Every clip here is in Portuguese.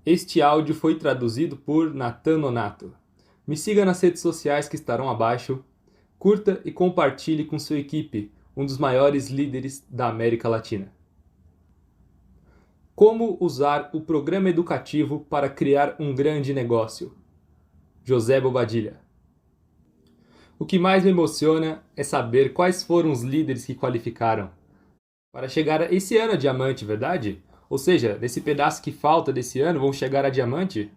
Este áudio foi traduzido por Nathan Nonato. Me siga nas redes sociais que estarão abaixo, curta e compartilhe com sua equipe, um dos maiores líderes da América Latina. Como usar o programa educativo para criar um grande negócio? José Bobadilla. O que mais me emociona é saber quais foram os líderes que qualificaram para chegar a esse ano a diamante, verdade? Ou seja, nesse pedaço que falta desse ano, vão chegar a diamante?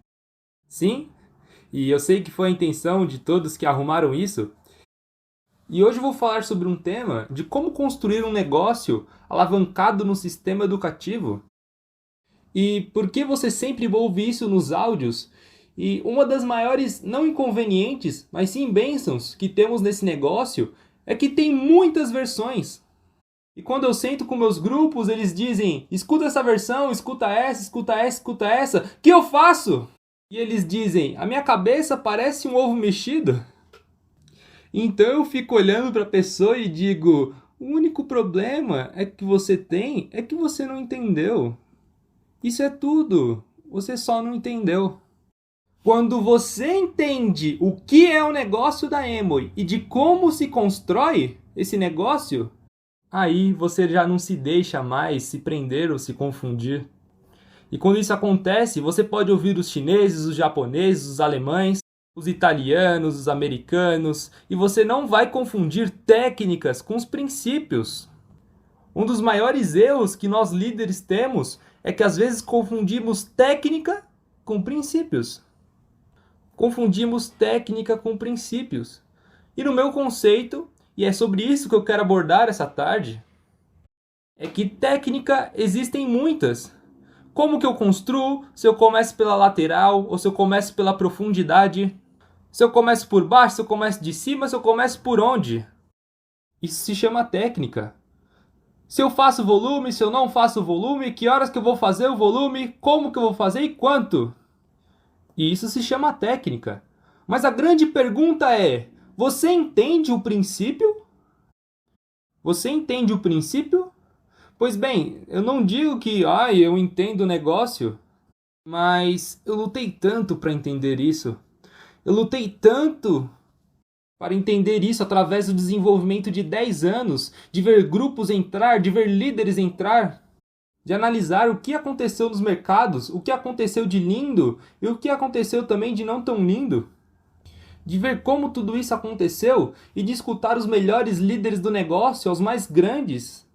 Sim, e eu sei que foi a intenção de todos que arrumaram isso. E hoje eu vou falar sobre um tema de como construir um negócio alavancado no sistema educativo. E por que você sempre ouve isso nos áudios? E uma das maiores, não inconvenientes, mas sim bênçãos que temos nesse negócio é que tem muitas versões. E quando eu sento com meus grupos, eles dizem, escuta essa versão, escuta essa, escuta essa, escuta essa. O que eu faço? E eles dizem, a minha cabeça parece um ovo mexido. Então eu fico olhando para a pessoa e digo, o único problema é que você tem é que você não entendeu. Isso é tudo. Você só não entendeu. Quando você entende o que é o negócio da Amway e de como se constrói esse negócio, aí você já não se deixa mais se prender ou se confundir. E quando isso acontece, você pode ouvir os chineses, os japoneses, os alemães, os italianos, os americanos, e você não vai confundir técnicas com os princípios. Um dos maiores erros que nós líderes temos é que às vezes confundimos técnica com princípios. Confundimos técnica com princípios. E no meu conceito, e é sobre isso que eu quero abordar essa tarde, é que técnica existem muitas. Como que eu construo? Se eu começo pela lateral ou se eu começo pela profundidade? Se eu começo por baixo, se eu começo de cima, se eu começo por onde? Isso se chama técnica. Se eu faço volume, se eu não faço volume, que horas que eu vou fazer o volume, como que eu vou fazer e quanto? E isso se chama técnica. Mas a grande pergunta é, você entende o princípio? Você entende o princípio? Pois bem, eu não digo que eu entendo o negócio, mas eu lutei tanto para entender isso. Eu lutei tanto para entender isso através do desenvolvimento de 10 anos, de ver grupos entrar, de ver líderes entrar, de analisar o que aconteceu nos mercados, o que aconteceu de lindo e o que aconteceu também de não tão lindo. De ver como tudo isso aconteceu e de escutar os melhores líderes do negócio, os mais grandes.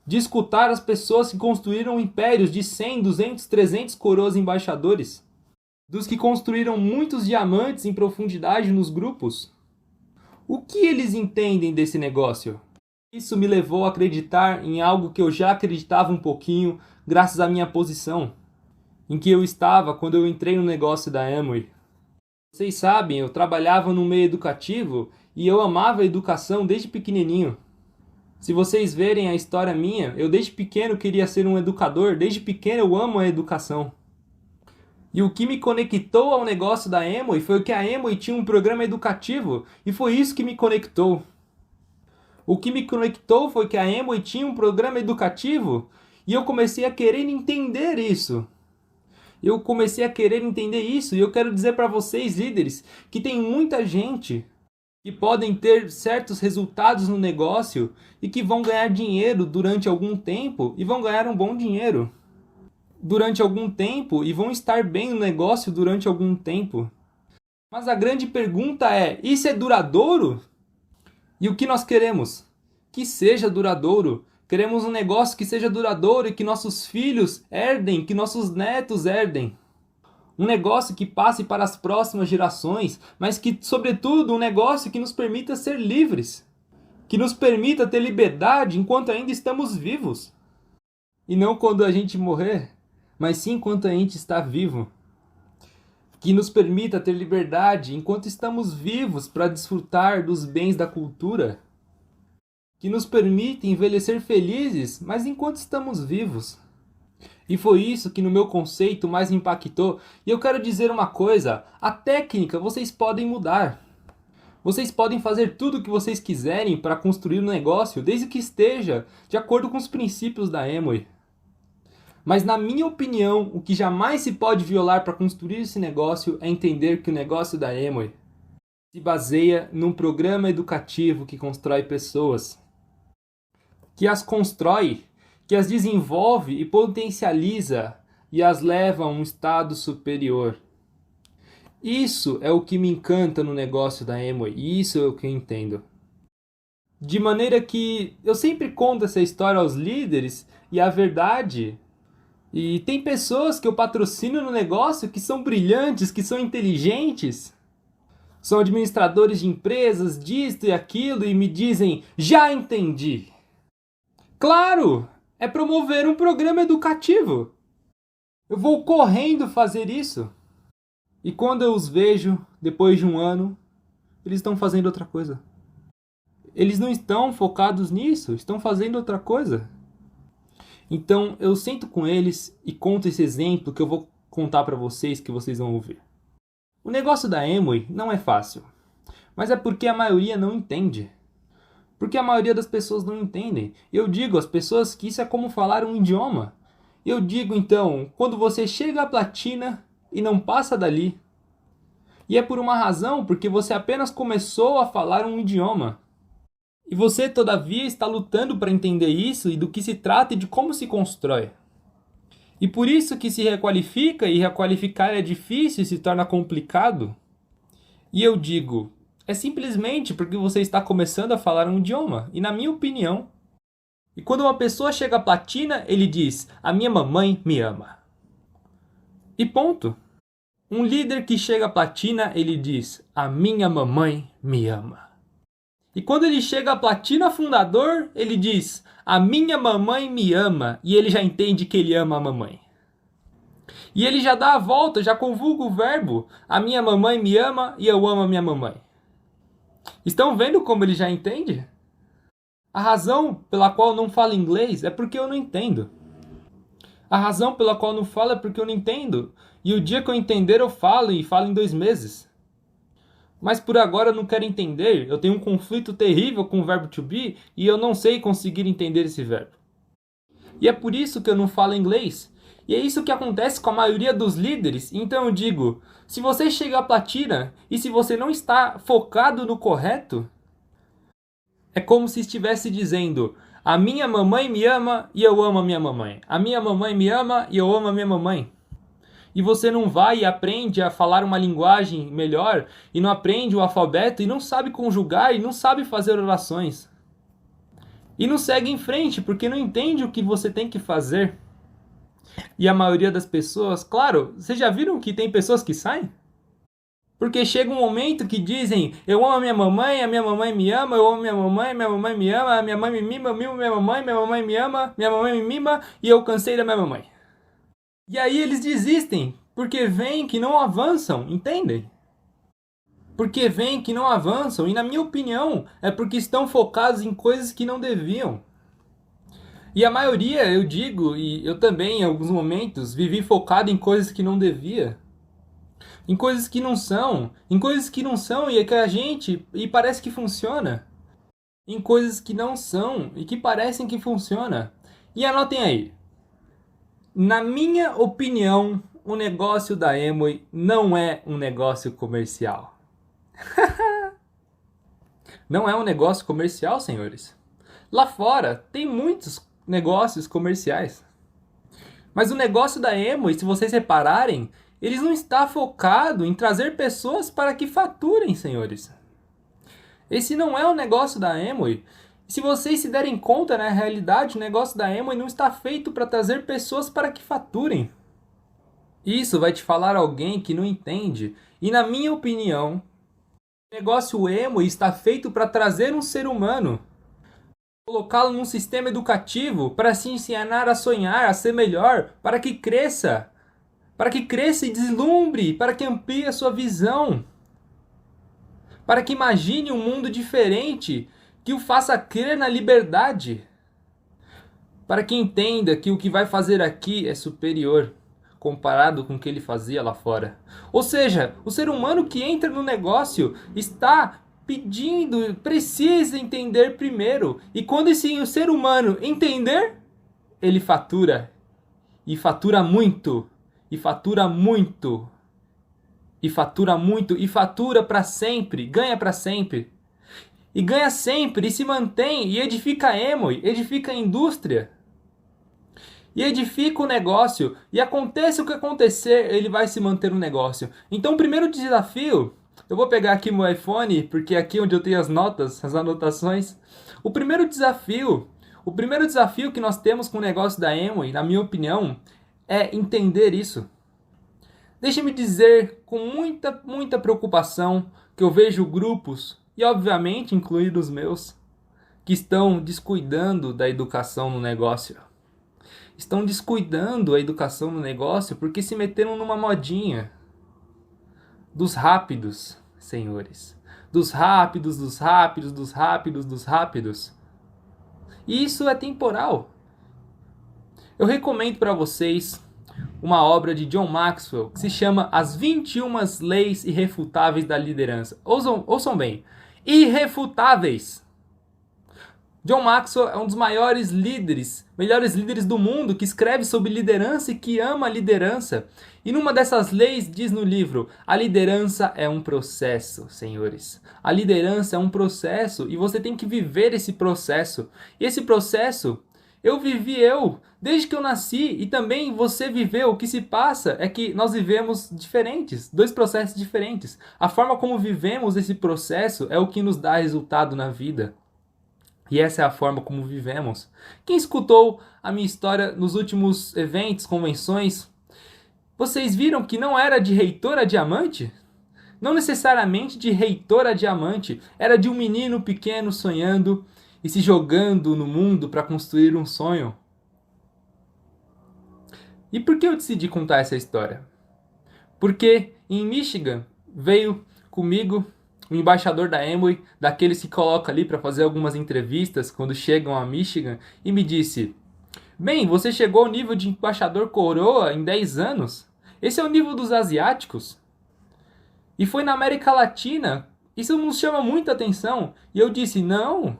De escutar as pessoas que construíram impérios de 100, 200, 300 coroas embaixadores. Dos que construíram muitos diamantes em profundidade nos grupos. O que eles entendem desse negócio? Isso me levou a acreditar em algo que eu já acreditava um pouquinho, graças à minha posição, em que eu estava quando eu entrei no negócio da Amway. Vocês sabem, eu trabalhava no meio educativo e eu amava a educação desde pequenininho. Se vocês verem a história minha, eu desde pequeno queria ser um educador, desde pequeno eu amo a educação. E o que me conectou ao negócio da Amway foi que a Amway tinha um programa educativo e foi isso que me conectou. O que me conectou foi que a Amway tinha um programa educativo e eu comecei a querer entender isso. Eu comecei a querer entender isso e eu quero dizer para vocês, líderes, que tem muita gente que podem ter certos resultados no negócio e que vão ganhar dinheiro durante algum tempo e vão ganhar um bom dinheiro durante algum tempo e vão estar bem no negócio durante algum tempo. Mas a grande pergunta é, isso é duradouro? E o que nós queremos? Que seja duradouro. Queremos um negócio que seja duradouro e que nossos filhos herdem, que nossos netos herdem. Um negócio que passe para as próximas gerações, mas que, sobretudo, um negócio que nos permita ser livres. Que nos permita ter liberdade enquanto ainda estamos vivos. E não quando a gente morrer, mas sim enquanto a gente está vivo. Que nos permita ter liberdade enquanto estamos vivos para desfrutar dos bens da cultura. Que nos permita envelhecer felizes, mas enquanto estamos vivos. E foi isso que no meu conceito mais me impactou. E eu quero dizer uma coisa, a técnica vocês podem mudar. Vocês podem fazer tudo o que vocês quiserem para construir um negócio, desde que esteja de acordo com os princípios da Amway. Mas na minha opinião, o que jamais se pode violar para construir esse negócio é entender que o negócio da Amway se baseia num programa educativo que constrói pessoas, que as constrói, que as desenvolve e potencializa e as leva a um estado superior. Isso é o que me encanta no negócio da Amway, e isso é o que eu entendo. De maneira que eu sempre conto essa história aos líderes e a verdade. E tem pessoas que eu patrocino no negócio que são brilhantes, que são inteligentes, são administradores de empresas, disto e aquilo, e me dizem, já entendi. Claro, é promover um programa educativo. Eu vou correndo fazer isso. E quando eu os vejo, depois de um ano, eles estão fazendo outra coisa. Eles não estão focados nisso, estão fazendo outra coisa. Então eu sento com eles e conto esse exemplo que eu vou contar para vocês, que vocês vão ouvir. O negócio da Amway não é fácil, mas é porque a maioria não entende. Porque a maioria das pessoas não entendem. Eu digo às pessoas que isso é como falar um idioma. Eu digo então, quando você chega à platina e não passa dali, e é por uma razão, porque você apenas começou a falar um idioma. E você, todavia, está lutando para entender isso e do que se trata e de como se constrói. E por isso que se requalifica, e requalificar é difícil e se torna complicado. E eu digo, é simplesmente porque você está começando a falar um idioma. E na minha opinião, e quando uma pessoa chega à platina, ele diz, a minha mamãe me ama. E ponto. Um líder que chega à platina, ele diz, a minha mamãe me ama. E quando ele chega a platina fundador, ele diz, a minha mamãe me ama, e ele já entende que ele ama a mamãe. E ele já dá a volta, já conjuga o verbo, a minha mamãe me ama e eu amo a minha mamãe. Estão vendo como ele já entende? A razão pela qual eu não falo inglês é porque eu não entendo. A razão pela qual eu não falo é porque eu não entendo. E o dia que eu entender eu falo, e falo em 2 meses. Mas por agora eu não quero entender, eu tenho um conflito terrível com o verbo to be e eu não sei conseguir entender esse verbo. E é por isso que eu não falo inglês. E é isso que acontece com a maioria dos líderes. Então eu digo, se você chega à platina e se você não está focado no correto, é como se estivesse dizendo, a minha mamãe me ama e eu amo a minha mamãe. A minha mamãe me ama e eu amo a minha mamãe. E você não vai e aprende a falar uma linguagem melhor, e não aprende o alfabeto, e não sabe conjugar, e não sabe fazer orações. E não segue em frente, porque não entende o que você tem que fazer. E a maioria das pessoas, claro, vocês já viram que tem pessoas que saem? Porque chega um momento que dizem, eu amo a minha mamãe me ama, eu amo minha mamãe me ama, a minha mãe me mima, eu mimo minha mamãe me ama, minha mamãe me mima, e eu cansei da minha mamãe. E aí eles desistem, porque veem que não avançam, entendem? Porque veem que não avançam, e na minha opinião, é porque estão focados em coisas que não deviam. E a maioria, eu digo, e eu também em alguns momentos, vivi focado em coisas que não devia. Em coisas que não são, e é que a gente, e parece que funciona. Em coisas que não são, e que parecem que funciona. E anotem aí. Na minha opinião, o negócio da Amway não é um negócio comercial. Não é um negócio comercial, senhores. Lá fora tem muitos negócios comerciais. Mas o negócio da Amway, se vocês repararem, eles não está focado em trazer pessoas para que faturem, senhores. Esse não é o negócio da Amway. Se vocês se derem conta, na realidade, o negócio da Amway não está feito para trazer pessoas para que faturem. Isso vai te falar alguém que não entende. E na minha opinião, o negócio Amway está feito para trazer um ser humano. Colocá-lo num sistema educativo para se ensinar a sonhar, a ser melhor, para que cresça. Para que cresça e deslumbre, para que amplie a sua visão. Para que imagine um mundo diferente, que o faça crer na liberdade. Para que entenda que o que vai fazer aqui é superior, comparado com o que ele fazia lá fora. Ou seja, o ser humano que entra no negócio está pedindo, precisa entender primeiro. E quando esse ser humano entender, ele fatura. e fatura muito, e fatura muito, e fatura muito, e fatura para sempre, ganha para sempre. E ganha sempre, e se mantém, e edifica a Amway, edifica a indústria. E edifica o negócio, e aconteça o que acontecer, ele vai se manter no negócio. Então o primeiro desafio, eu vou pegar aqui meu iPhone, porque é aqui onde eu tenho as notas, as anotações. O primeiro desafio que nós temos com o negócio da Amway, na minha opinião, é entender isso. Deixe-me dizer com muita preocupação que eu vejo grupos, e obviamente incluindo os meus, que estão descuidando da educação no negócio. Estão descuidando a educação no negócio porque se meteram numa modinha dos rápidos, senhores. Dos rápidos, dos rápidos, dos rápidos, dos rápidos. E isso é temporal. Eu recomendo para vocês uma obra de John Maxwell que se chama As 21 Leis Irrefutáveis da Liderança. Ouçam bem. Irrefutáveis. John Maxwell é um dos melhores líderes do mundo, que escreve sobre liderança e que ama a liderança. E numa dessas leis diz no livro, a liderança é um processo, senhores. A liderança é um processo e você tem que viver esse processo. E esse processo, desde que eu nasci, e também você viveu. O que se passa é que nós vivemos diferentes, dois processos diferentes. A forma como vivemos esse processo é o que nos dá resultado na vida. E essa é a forma como vivemos. Quem escutou a minha história nos últimos eventos, convenções, vocês viram que não era de reitor a diamante? Não necessariamente de reitor a diamante. Era de um menino pequeno sonhando e se jogando no mundo para construir um sonho. E por que eu decidi contar essa história? Porque em Michigan veio comigo o embaixador da Amway, daqueles que colocam ali para fazer algumas entrevistas quando chegam a Michigan, e me disse: bem, você chegou ao nível de embaixador coroa em 10 anos? Esse é o nível dos asiáticos? E foi na América Latina? Isso nos chama muita atenção. E eu disse: não,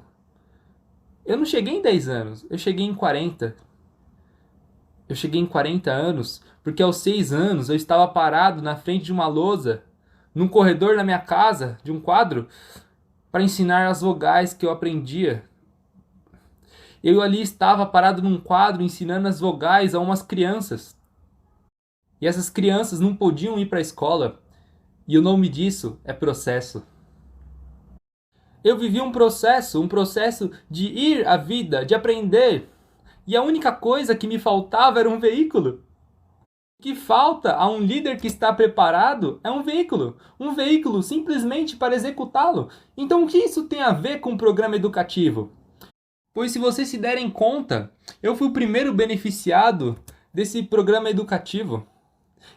eu não cheguei em 10 anos, eu cheguei em 40. Eu cheguei em 40 anos, porque aos 6 anos eu estava parado na frente de uma lousa, num corredor da minha casa, de um quadro, para ensinar as vogais que eu aprendia. Eu ali estava parado num quadro ensinando as vogais a umas crianças. E essas crianças não podiam ir para a escola. E o nome disso é processo. Eu vivi um processo de ir à vida, de aprender. E a única coisa que me faltava era um veículo. O que falta a um líder que está preparado é um veículo simplesmente para executá-lo. Então o que isso tem a ver com o programa educativo? Pois se vocês se derem conta, eu fui o primeiro beneficiado desse programa educativo.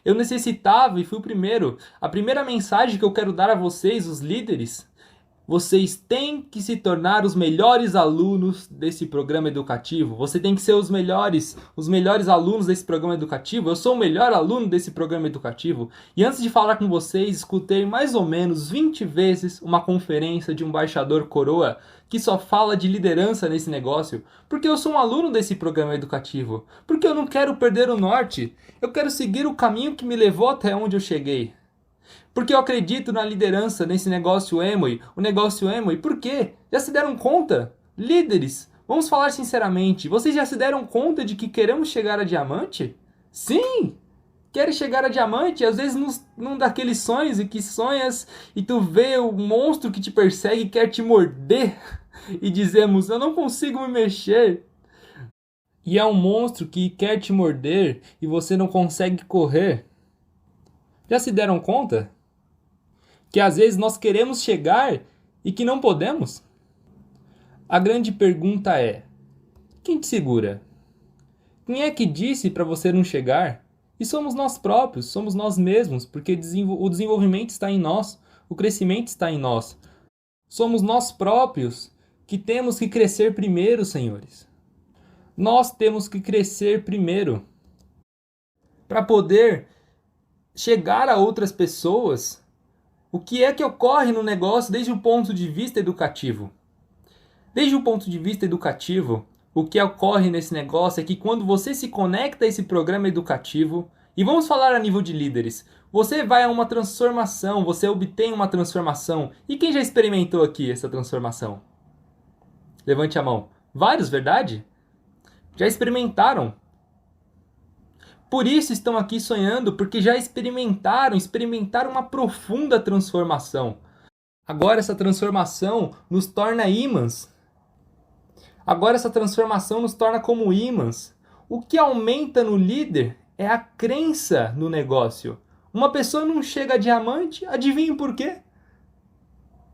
Eu necessitava e fui o primeiro. A primeira mensagem que eu quero dar a vocês, os líderes: vocês têm que se tornar os melhores alunos desse programa educativo. Você tem que ser os melhores alunos desse programa educativo. Eu sou o melhor aluno desse programa educativo. E antes de falar com vocês, escutei mais ou menos 20 vezes uma conferência de um embaixador coroa que só fala de liderança nesse negócio. Porque eu sou um aluno desse programa educativo. Porque eu não quero perder o norte. Eu quero seguir o caminho que me levou até onde eu cheguei. Porque eu acredito na liderança, nesse negócio Amway, o negócio Amway. Por quê? Já se deram conta? Líderes, vamos falar sinceramente, vocês já se deram conta de que queremos chegar a diamante? Sim! Querem chegar a diamante, às vezes num daqueles sonhos em que sonhas e tu vê o monstro que te persegue e quer te morder e dizemos: eu não consigo me mexer. E é um monstro que quer te morder e você não consegue correr. Já se deram conta? Que às vezes nós queremos chegar e que não podemos? A grande pergunta é: quem te segura? Quem é que disse para você não chegar? E somos nós próprios, somos nós mesmos, porque o desenvolvimento está em nós, o crescimento está em nós. Somos nós próprios que temos que crescer primeiro, senhores. Nós temos que crescer primeiro para poder chegar a outras pessoas. O que é que ocorre no negócio desde o ponto de vista educativo? Desde o ponto de vista educativo, O que ocorre nesse negócio é que quando você se conecta a esse programa educativo, e vamos falar a nível de líderes, você vai a uma transformação, você obtém uma transformação. E quem já experimentou aqui essa transformação? Levante a mão. Vários, verdade? Já experimentaram. Por isso estão aqui sonhando, porque já experimentaram uma profunda transformação. Agora essa transformação nos torna ímãs. Agora essa transformação nos torna como ímãs. O que aumenta no líder é a crença no negócio. Uma pessoa não chega a diamante, adivinha por quê?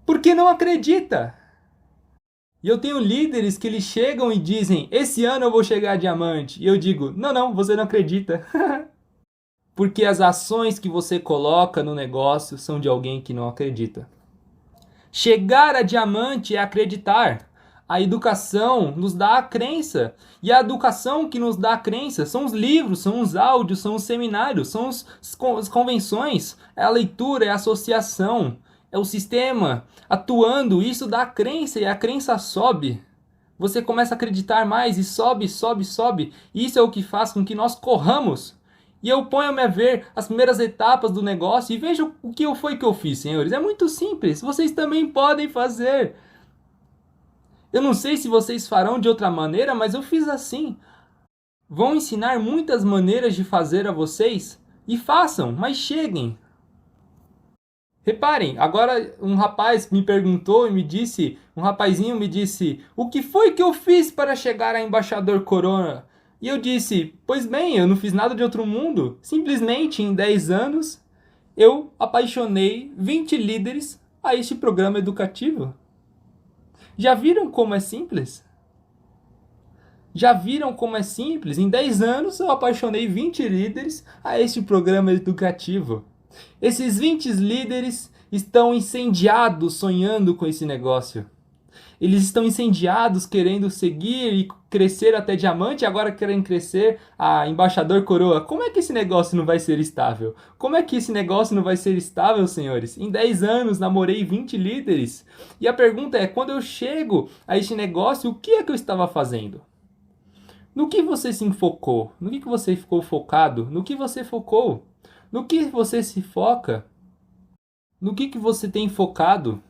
Porque não acredita. E eu tenho líderes que eles chegam e dizem, esse ano eu vou chegar a diamante. E eu digo, não, você não acredita. Porque as ações que você coloca no negócio são de alguém que não acredita. Chegar a diamante é acreditar. A educação nos dá a crença. E a educação que nos dá a crença são os livros, são os áudios, são os seminários, são as convenções, é a leitura, é a associação, é o sistema atuando. Isso dá a crença e a crença sobe. Você começa a acreditar mais e sobe. E isso é o que faz com que nós corramos. E eu ponho-me a ver as primeiras etapas do negócio e vejo o que foi que eu fiz, senhores. É muito simples. Vocês também podem fazer. Eu não sei se vocês farão de outra maneira, mas eu fiz assim. Vão ensinar muitas maneiras de fazer a vocês e façam, mas cheguem. Reparem, agora um rapaz me perguntou e me disse, um rapazinho me disse, o que foi que eu fiz para chegar a embaixador Corona? E eu disse, pois bem, eu não fiz nada de outro mundo. Simplesmente em 10 anos eu apaixonei 20 líderes a este programa educativo. Já viram como é simples? Já viram como é simples? Em 10 anos eu apaixonei 20 líderes a este programa educativo. Esses 20 líderes estão incendiados sonhando com esse negócio. Eles estão incendiados querendo seguir e crescer até diamante e agora querem crescer a embaixador coroa. Como é que esse negócio não vai ser estável? Como é que esse negócio não vai ser estável, senhores? Em 10 anos namorei 20 líderes. E a pergunta é, quando eu chego a este negócio, o que é que eu estava fazendo? No que você se enfocou? No que você ficou focado? No que você focou? No que você se foca? No que você tem focado?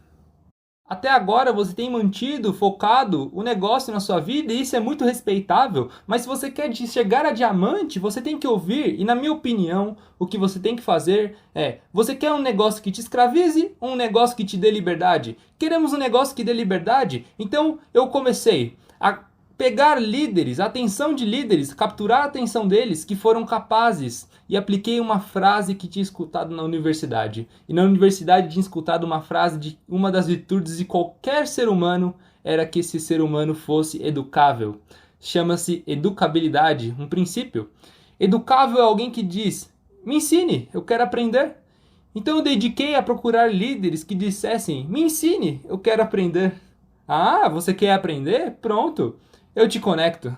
Até agora você tem mantido, focado o negócio na sua vida e isso é muito respeitável, mas se você quer chegar a diamante, você tem que ouvir, e na minha opinião, o que você tem que fazer é, você quer um negócio que te escravize ou um negócio que te dê liberdade? Queremos um negócio que dê liberdade? Então eu comecei a pegar líderes, a atenção de líderes, capturar a atenção deles que foram capazes. E apliquei uma frase que tinha escutado na universidade. E na universidade tinha escutado uma frase de uma das virtudes de qualquer ser humano era que esse ser humano fosse educável. Chama-se educabilidade, um princípio. Educável é alguém que diz, me ensine, eu quero aprender. Então eu dediquei a procurar líderes que dissessem, me ensine, eu quero aprender. Ah, você quer aprender? Pronto, eu te conecto.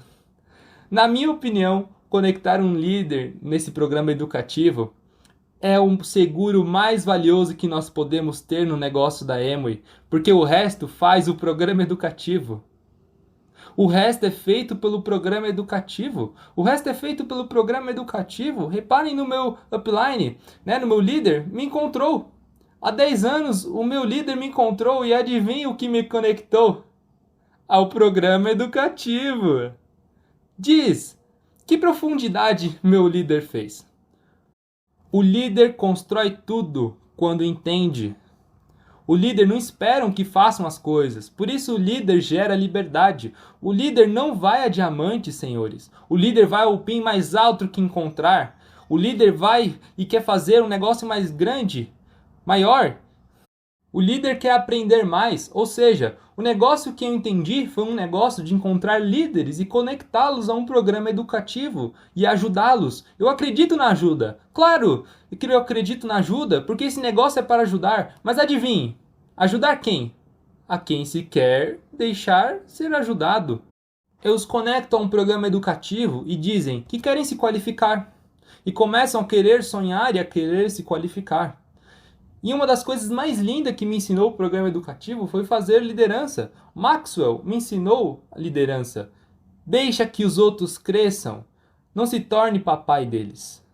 Na minha opinião, conectar um líder nesse programa educativo é o seguro mais valioso que nós podemos ter no negócio da Amway, porque o resto faz o programa educativo. O resto é feito pelo programa educativo. O resto é feito pelo programa educativo. Reparem no meu upline, no meu líder, me encontrou. Há 10 anos, o meu líder me encontrou e adivinha o que me conectou? Ao programa educativo. Diz, que profundidade meu líder fez? O líder constrói tudo quando entende. O líder não espera que façam as coisas. Por isso o líder gera liberdade. O líder não vai a diamante, senhores. O líder vai ao pin mais alto que encontrar. O líder vai e quer fazer um negócio mais grande, maior. O líder quer aprender mais, ou seja, o negócio que eu entendi foi um negócio de encontrar líderes e conectá-los a um programa educativo e ajudá-los. Eu acredito na ajuda. Claro que eu acredito na ajuda, porque esse negócio é para ajudar. Mas adivinhe, ajudar quem? A quem se quer deixar ser ajudado. Eu os conecto a um programa educativo e dizem que querem se qualificar. E começam a querer sonhar e a querer se qualificar. E uma das coisas mais lindas que me ensinou o programa educativo foi fazer liderança. Maxwell me ensinou a liderança. Deixa que os outros cresçam. Não se torne papai deles.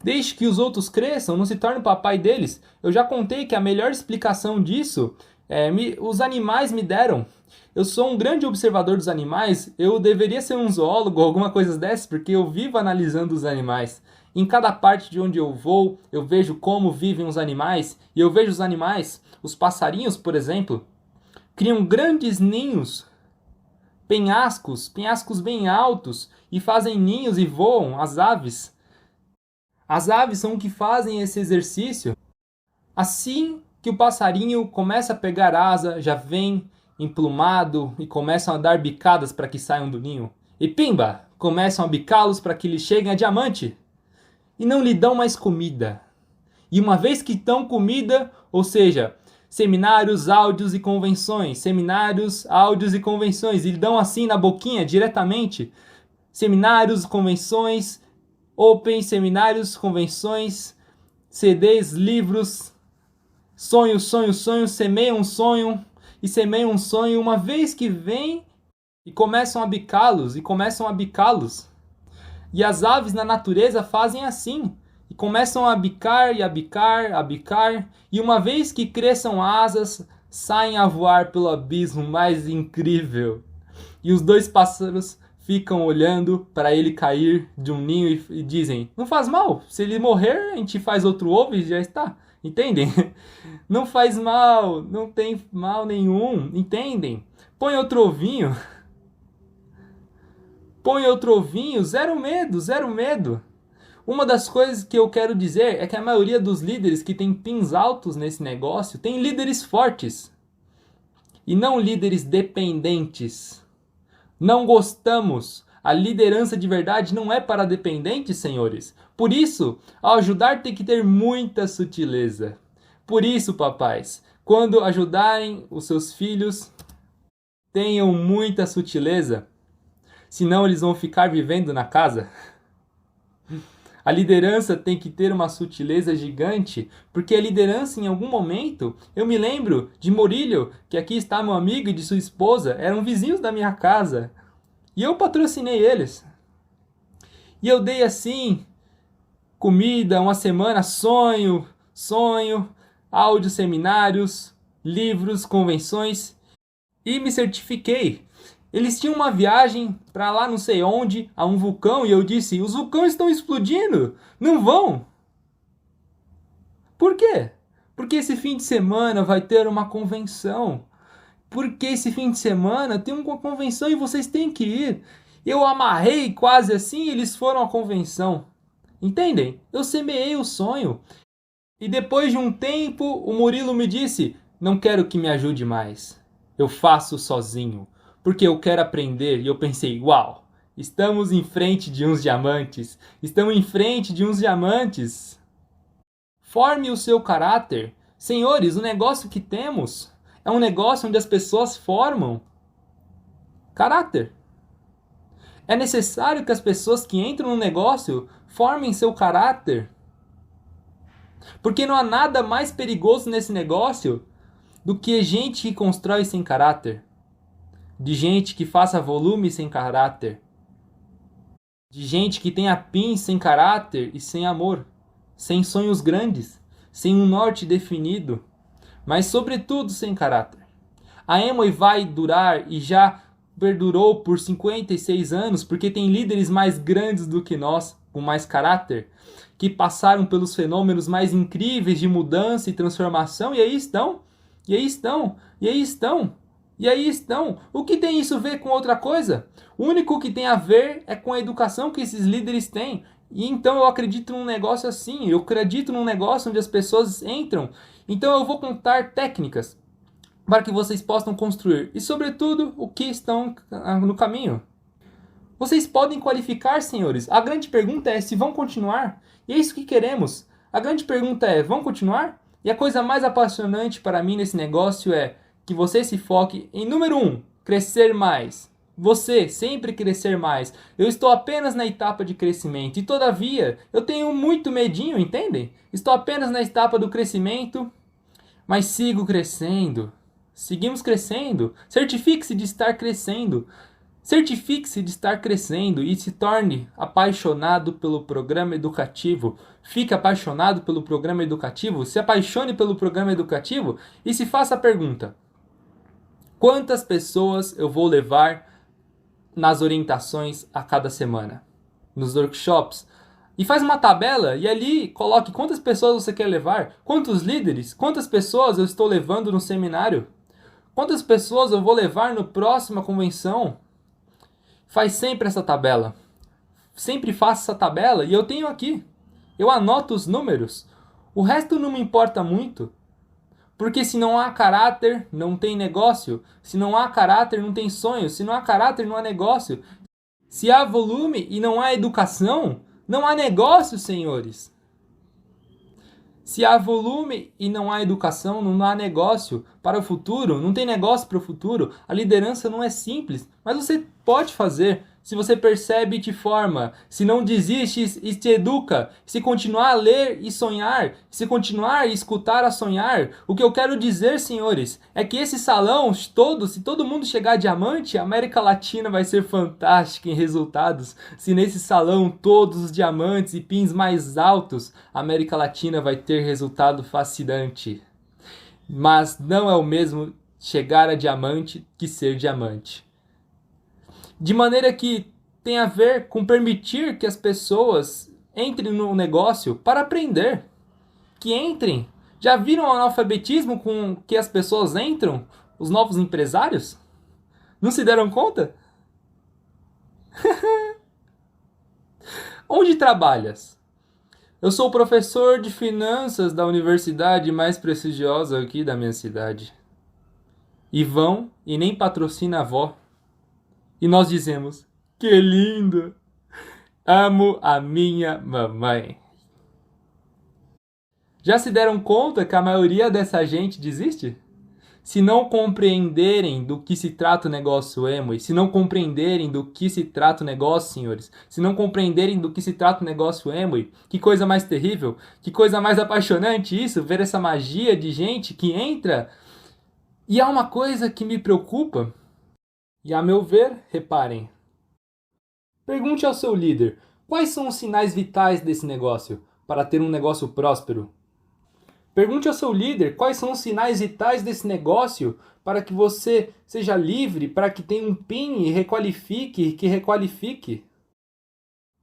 Deixe que os outros cresçam, não se torne o papai deles. Eu já contei que a melhor explicação disso os animais me deram. Eu sou um grande observador dos animais. Eu deveria ser um zoólogo ou alguma coisa dessas, porque eu vivo analisando os animais. Em cada parte de onde eu vou, eu vejo como vivem os animais. E eu vejo os animais, os passarinhos, por exemplo, criam grandes ninhos, penhascos bem altos, e fazem ninhos e voam, as aves. As aves são o que fazem esse exercício. Assim que o passarinho começa a pegar asa, já vem emplumado e começam a dar bicadas para que saiam do ninho. E pimba! Começam a bicá-los para que eles cheguem a diamante. E não lhe dão mais comida. E uma vez que dão comida, ou seja, seminários, áudios e convenções, seminários, áudios e convenções, e lhe dão assim na boquinha diretamente, seminários, convenções, Open, seminários, convenções, CDs, livros, sonho, semeiam um sonho, e semeiam um sonho uma vez que vem e começam a bicá-los, E as aves na natureza fazem assim, e começam a bicar, e uma vez que cresçam asas, saem a voar pelo abismo mais incrível. E os dois pássaros ficam olhando para ele cair de um ninho e dizem: não faz mal, se ele morrer a gente faz outro ovo e já está, entendem? Não faz mal, não tem mal nenhum, entendem? Põe outro ovinho, zero medo. Uma das coisas que eu quero dizer é que a maioria dos líderes que tem pins altos nesse negócio tem líderes fortes e não líderes dependentes. Não gostamos. A liderança de verdade não é para dependentes, senhores. Por isso, ao ajudar tem que ter muita sutileza. Por isso, papais, quando ajudarem os seus filhos, tenham muita sutileza. Senão eles vão ficar vivendo na casa. A liderança tem que ter uma sutileza gigante, porque a liderança, em algum momento, eu me lembro de Murillo, que aqui está meu amigo, e de sua esposa, eram vizinhos da minha casa, e eu patrocinei eles. E eu dei assim, comida, uma semana, sonho, áudio, seminários, livros, convenções, e me certifiquei. Eles tinham uma viagem para lá não sei onde, a um vulcão, e eu disse: os vulcões estão explodindo, não vão. Por quê? Porque esse fim de semana vai ter uma convenção. Porque esse fim de semana tem uma convenção e vocês têm que ir. Eu amarrei quase assim e eles foram à convenção. Entendem? Eu semeei o sonho. E depois de um tempo, o Murilo me disse: não quero que me ajude mais. Eu faço sozinho. Porque eu quero aprender. E eu pensei: uau, estamos em frente de uns diamantes. Forme o seu caráter. Senhores, o negócio que temos é um negócio onde as pessoas formam caráter. É necessário que as pessoas que entram no negócio formem seu caráter. Porque não há nada mais perigoso nesse negócio do que gente que constrói sem caráter. De gente que faça volume sem caráter. De gente que tenha pins sem caráter e sem amor. Sem sonhos grandes. Sem um norte definido. Mas sobretudo sem caráter. A Amway vai durar e já perdurou por 56 anos porque tem líderes mais grandes do que nós, com mais caráter, que passaram pelos fenômenos mais incríveis de mudança e transformação e aí estão. O que tem isso a ver com outra coisa? O único que tem a ver é com a educação que esses líderes têm. E então eu acredito num negócio assim, eu acredito num negócio onde as pessoas entram. Então eu vou contar técnicas para que vocês possam construir. E sobretudo, o que estão no caminho. Vocês podem qualificar, senhores. A grande pergunta é se vão continuar. E é isso que queremos. A grande pergunta é: vão continuar? E a coisa mais apaixonante para mim nesse negócio é que você se foque em número 1, crescer mais. Você sempre crescer mais. Eu estou apenas na etapa de crescimento. E todavia, eu tenho muito medinho, entendem? Estou apenas na etapa do crescimento, mas sigo crescendo. Seguimos crescendo. Certifique-se de estar crescendo. Certifique-se de estar crescendo e se torne apaixonado pelo programa educativo. Fique apaixonado pelo programa educativo, se apaixone pelo programa educativo e se faça a pergunta: quantas pessoas eu vou levar nas orientações a cada semana, nos workshops? E faz uma tabela e ali coloque quantas pessoas você quer levar, quantos líderes, quantas pessoas eu estou levando no seminário, quantas pessoas eu vou levar na próxima convenção. Faz sempre essa tabela. Sempre faça essa tabela e eu tenho aqui. Eu anoto os números. O resto não me importa muito. Porque se não há caráter, não tem negócio. Se não há caráter, não tem sonho. Se não há caráter, não há negócio. Se há volume e não há educação, não há negócio, senhores. Se há volume e não há educação, não há negócio para o futuro, não tem negócio para o futuro. A liderança não é simples, mas você pode fazer. Se você percebe e te forma, se não desiste e te educa, se continuar a ler e sonhar, se continuar a escutar a sonhar, o que eu quero dizer, senhores, é que esse salão todo, se todo mundo chegar a diamante, a América Latina vai ser fantástica em resultados. Se nesse salão todos os diamantes e pins mais altos, a América Latina vai ter resultado fascinante. Mas não é o mesmo chegar a diamante que ser diamante. De maneira que tem a ver com permitir que as pessoas entrem no negócio para aprender. Que entrem. Já viram o analfabetismo com que as pessoas entram? Os novos empresários? Não se deram conta? Onde trabalhas? Eu sou professor de finanças da universidade mais prestigiosa aqui da minha cidade. E vão e nem patrocina a avó. E nós dizemos, que lindo! Amo a minha mamãe. Já se deram conta que a maioria dessa gente desiste? Se não compreenderem do que se trata o negócio Amway, se não compreenderem do que se trata o negócio, senhores, se não compreenderem do que se trata o negócio Amway, que coisa mais terrível, que coisa mais apaixonante isso, ver essa magia de gente que entra. E há uma coisa que me preocupa. E a meu ver, reparem. Pergunte ao seu líder, quais são os sinais vitais desse negócio, para ter um negócio próspero? Pergunte ao seu líder, quais são os sinais vitais desse negócio, para que você seja livre, para que tenha um PIN e que requalifique.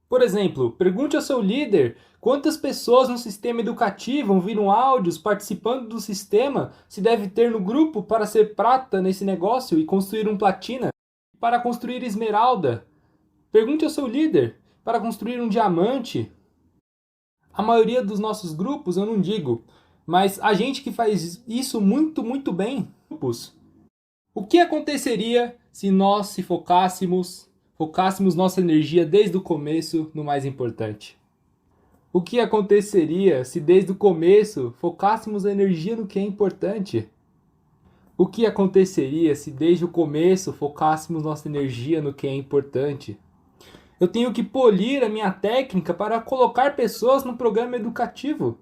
Por exemplo, pergunte ao seu líder, quantas pessoas no sistema educativo ouviram áudios participando do sistema se deve ter no grupo para ser prata nesse negócio e construir um platina? Para construir esmeralda. Pergunte ao seu líder para construir um diamante. A maioria dos nossos grupos, eu não digo, mas a gente que faz isso muito, muito bem. O que aconteceria se nós focássemos nossa energia desde o começo no mais importante? O que aconteceria se desde o começo focássemos a energia no que é importante? O que aconteceria se desde o começo focássemos nossa energia no que é importante? Eu tenho que polir a minha técnica para colocar pessoas no programa educativo.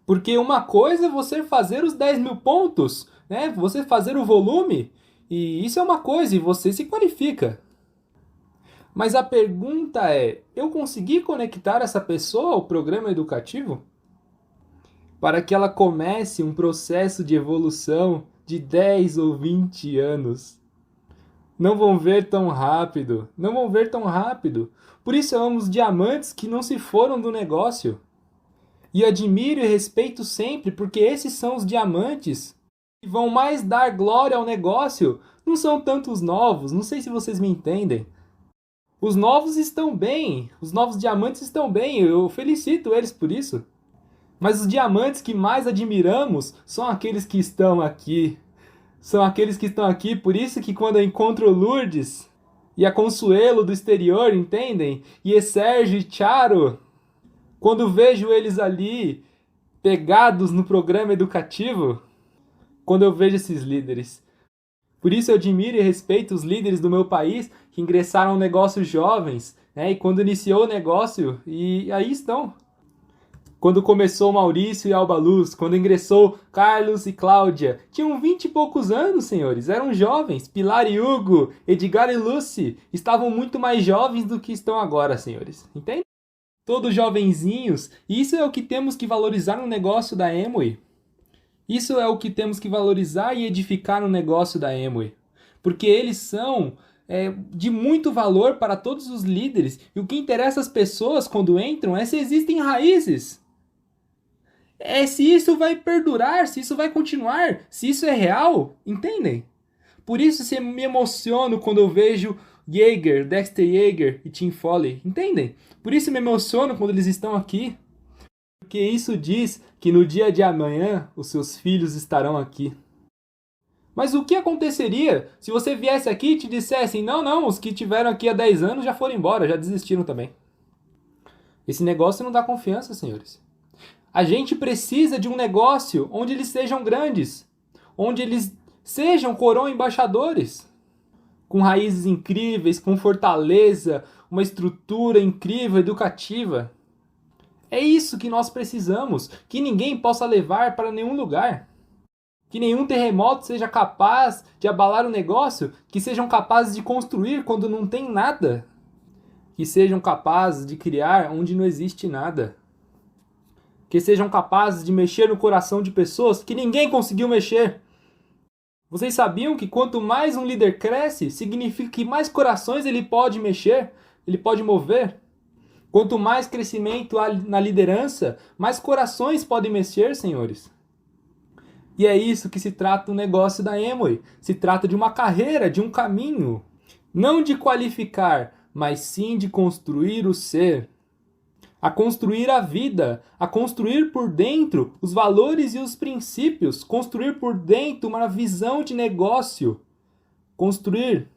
Porque uma coisa é você fazer os 10.000 pontos, né? Você fazer o volume, e isso é uma coisa, e você se qualifica. Mas a pergunta é, eu consegui conectar essa pessoa ao programa educativo? Para que ela comece um processo de evolução de 10 ou 20 anos. Não vão ver tão rápido, não vão ver tão rápido. Por isso eu amo os diamantes que não se foram do negócio. E admiro e respeito sempre, porque esses são os diamantes que vão mais dar glória ao negócio. Não são tantos novos, não sei se vocês me entendem. Os novos estão bem, os novos diamantes estão bem, eu felicito eles por isso. Mas os diamantes que mais admiramos são aqueles que estão aqui. São aqueles que estão aqui, por isso que quando eu encontro Lourdes e a Consuelo do exterior, entendem? E Sérgio e Charo, quando vejo eles ali, pegados no programa educativo, quando eu vejo esses líderes. Por isso eu admiro e respeito os líderes do meu país que ingressaram no negócio jovens, né? E quando iniciou o negócio, e aí estão. Quando começou Maurício e Alba Luz, quando ingressou Carlos e Cláudia, tinham 20 e poucos anos, senhores, eram jovens. Pilar e Hugo, Edgar e Lucy, estavam muito mais jovens do que estão agora, senhores. Entende? Todos jovenzinhos, e isso é o que temos que valorizar no negócio da Amway. Isso é o que temos que valorizar e edificar no negócio da Amway. Porque eles são de muito valor para todos os líderes. E o que interessa às pessoas quando entram é se existem raízes. É se isso vai perdurar, se isso vai continuar, se isso é real, entendem? Por isso eu me emociono quando eu vejo Yeager, Dexter Yeager e Tim Foley, entendem? Por isso eu me emociono quando eles estão aqui. Porque isso diz que no dia de amanhã os seus filhos estarão aqui. Mas o que aconteceria se você viesse aqui e te dissessem, não, os que tiveram aqui há 10 anos já foram embora, já desistiram também. Esse negócio não dá confiança, senhores. A gente precisa de um negócio onde eles sejam grandes, onde eles sejam coroa embaixadores, com raízes incríveis, com fortaleza, uma estrutura incrível, educativa. É isso que nós precisamos, que ninguém possa levar para nenhum lugar. Que nenhum terremoto seja capaz de abalar o negócio, que sejam capazes de construir quando não tem nada. Que sejam capazes de criar onde não existe nada. Que sejam capazes de mexer no coração de pessoas que ninguém conseguiu mexer. Vocês sabiam que quanto mais um líder cresce, significa que mais corações ele pode mexer, ele pode mover? Quanto mais crescimento há na liderança, mais corações podem mexer, senhores. E é isso que se trata o negócio da Amway. Se trata de uma carreira, de um caminho. Não de qualificar, mas sim de construir o ser. A construir a vida, a construir por dentro os valores e os princípios, construir por dentro uma visão de negócio, construir.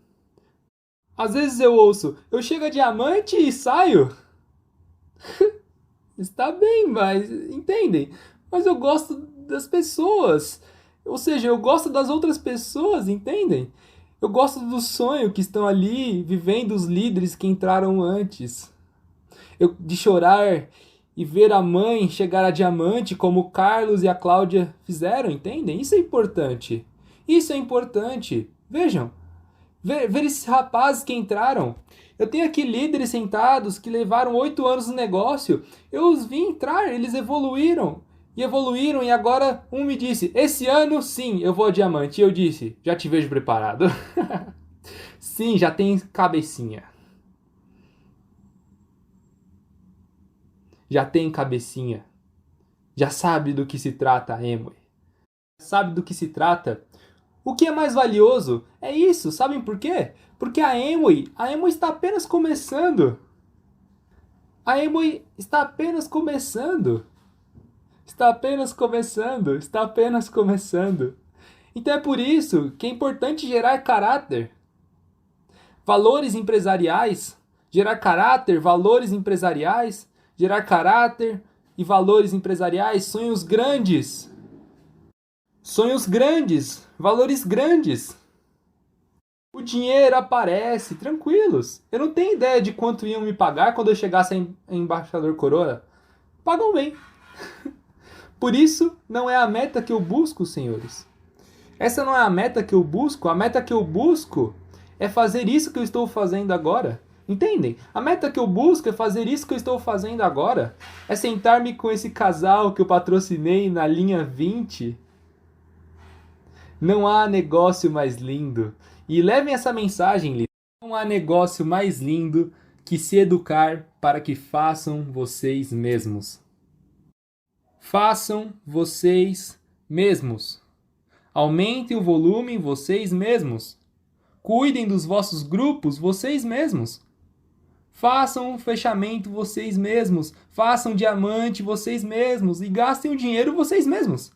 Às vezes eu ouço, eu chego a diamante e saio. Está bem, mas entendem? Mas eu gosto das pessoas, ou seja, eu gosto das outras pessoas, entendem? Eu gosto do sonho que estão ali, vivendo os líderes que entraram antes. De chorar e ver a mãe chegar a diamante como o Carlos e a Cláudia fizeram, entendem? Isso é importante. Isso é importante. Vejam, ver esses rapazes que entraram. Eu tenho aqui líderes sentados que levaram 8 anos no negócio. Eu os vi entrar, eles evoluíram. E agora um me disse, esse ano sim, eu vou a diamante. E eu disse, já te vejo preparado. Sim, já tem cabecinha. Já tem cabecinha. Já sabe do que se trata a Amway. Sabe do que se trata. O que é mais valioso é isso, sabem por quê? Porque a Amway está apenas começando. A Amway está apenas começando. Está apenas começando. Está apenas começando. Então é por isso que é importante gerar caráter. Valores empresariais. Gerar caráter, valores empresariais. Gerar caráter e valores empresariais, sonhos grandes. Sonhos grandes, valores grandes. O dinheiro aparece, tranquilos. Eu não tenho ideia de quanto iam me pagar quando eu chegasse a embaixador coroa. Pagam bem. Por isso, não é a meta que eu busco, senhores. Essa não é a meta que eu busco. A meta que eu busco é fazer isso que eu estou fazendo agora. Entendem? A meta que eu busco é fazer isso que eu estou fazendo agora. É sentar-me com esse casal que eu patrocinei na linha 20. Não há negócio mais lindo. E levem essa mensagem, líder. Não há negócio mais lindo que se educar para que façam vocês mesmos. Façam vocês mesmos. Aumentem o volume vocês mesmos. Cuidem dos vossos grupos vocês mesmos. Façam um fechamento vocês mesmos. Façam diamante vocês mesmos. E gastem o dinheiro vocês mesmos.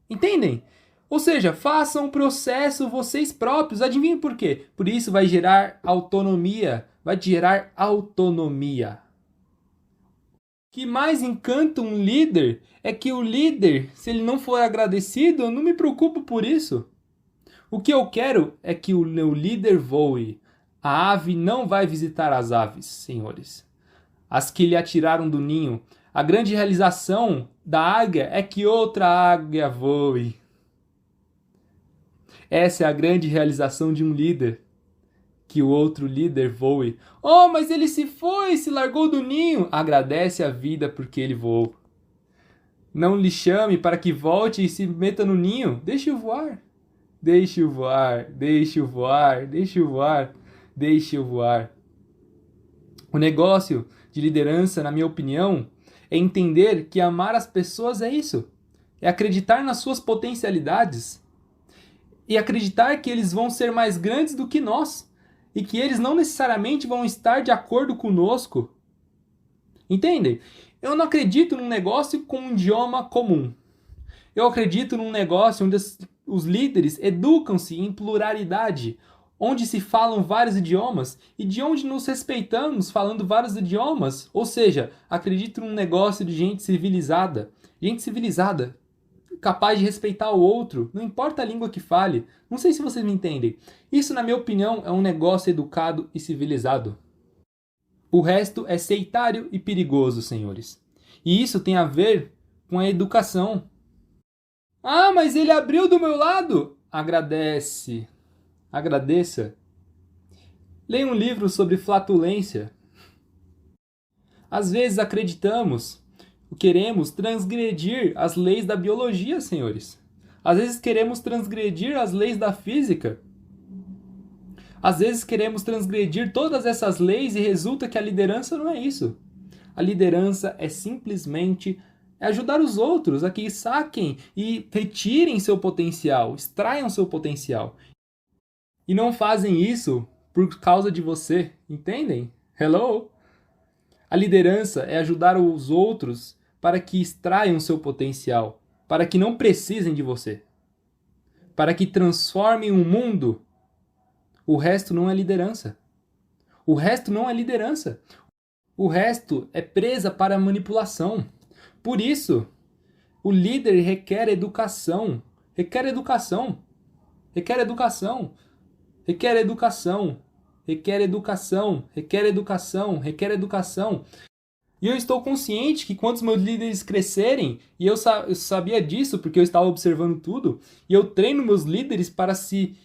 Entendem? Ou seja, façam o processo vocês próprios. Adivinhem por quê? Por isso vai gerar autonomia. Vai gerar autonomia. O que mais encanta um líder é que o líder, se ele não for agradecido, eu não me preocupo por isso. O que eu quero é que o meu líder voe. A ave não vai visitar as aves, senhores. As que lhe atiraram do ninho, A grande realização da águia é que outra águia voe. Essa é a grande realização de um líder. Que o outro líder voe. Oh, mas ele se foi, se largou do ninho. Agradece a vida porque ele voou. Não lhe chame para que volte e se meta no ninho. Deixe-o voar. Deixe-o voar, deixe-o voar, deixe-o voar, deixe-o voar. O negócio de liderança, na minha opinião, é entender que amar as pessoas é isso. É acreditar nas suas potencialidades. E acreditar que eles vão ser mais grandes do que nós. E que eles não necessariamente vão estar de acordo conosco. Entendem? Eu não acredito num negócio com um idioma comum. Eu acredito num negócio onde os líderes educam-se em pluralidade, onde se falam vários idiomas e de onde nos respeitamos falando vários idiomas. Ou seja, acredito num negócio de gente civilizada. Gente civilizada, capaz de respeitar o outro, não importa a língua que fale. Não sei se vocês me entendem. Isso, na minha opinião, é um negócio educado e civilizado. O resto é sectário e perigoso, senhores. E isso tem a ver com a educação. Ah, mas ele abriu do meu lado! Agradece. Agradeça. Leia um livro sobre flatulência. Às vezes acreditamos, queremos transgredir as leis da biologia, senhores. Às vezes queremos transgredir as leis da física. Às vezes queremos transgredir todas essas leis e resulta que a liderança não é isso. A liderança é simplesmente ajudar os outros a que saquem e retirem seu potencial, extraiam seu potencial. E não fazem isso por causa de você, entendem? Hello? A liderança é ajudar os outros para que extraiam seu potencial, para que não precisem de você, para que transformem o mundo. O resto não é liderança. O resto não é liderança. O resto é presa para a manipulação. Por isso, o líder requer educação. Requer educação. Requer educação. Requer educação. Requer educação. Requer educação. Requer educação. E eu estou consciente que quando os meus líderes crescerem, e eu sabia disso porque eu estava observando tudo, e eu treino meus líderes para se...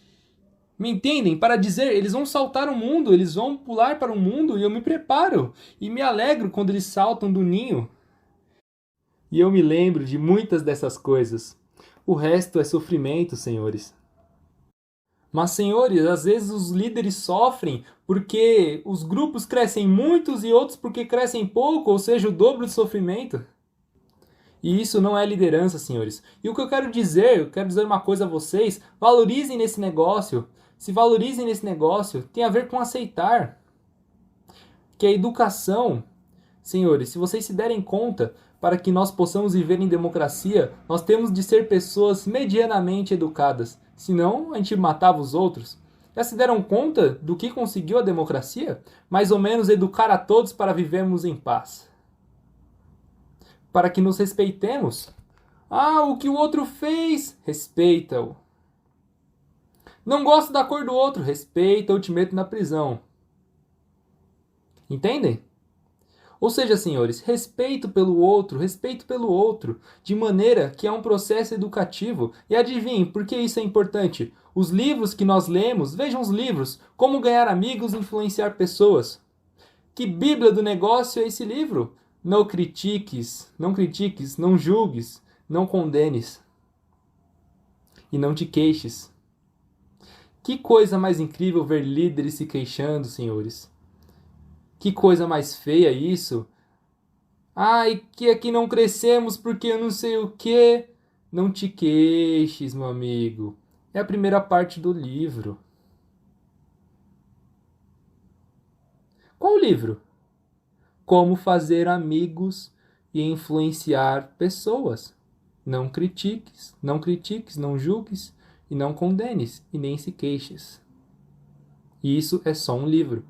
Me entendem? Para dizer, eles vão saltar o mundo, eles vão pular para o mundo, e eu me preparo. E me alegro quando eles saltam do ninho. E eu me lembro de muitas dessas coisas. O resto é sofrimento, senhores. Mas, senhores, às vezes os líderes sofrem porque os grupos crescem muitos e outros porque crescem pouco, ou seja, o dobro de sofrimento. E isso não é liderança, senhores. E o que eu quero dizer uma coisa a vocês, valorizem nesse negócio. Se valorizem nesse negócio, tem a ver com aceitar. Que a educação, senhores, se vocês se derem conta, para que nós possamos viver em democracia, nós temos de ser pessoas medianamente educadas. Senão, a gente matava os outros. Já se deram conta do que conseguiu a democracia? Mais ou menos educar a todos para vivermos em paz. Para que nos respeitemos. Ah, o que o outro fez, respeita-o. Não gosto da cor do outro, respeita ou te meto na prisão. Entendem? Ou seja, senhores, respeito pelo outro, de maneira que é um processo educativo. E adivinhem, por que isso é importante? Os livros que nós lemos, vejam os livros, Como Ganhar Amigos e Influenciar Pessoas. Que bíblia do negócio é esse livro? Não critiques, não julgues, não condenes. E não te queixes. Que coisa mais incrível ver líderes se queixando, senhores. Que coisa mais feia isso. Ai, que aqui não crescemos porque eu não sei o quê. Não te queixes, meu amigo. É a primeira parte do livro. Qual livro? Como fazer amigos e influenciar pessoas. Não critiques, não julgues e não condenes e nem se queixes. E isso é só um livro.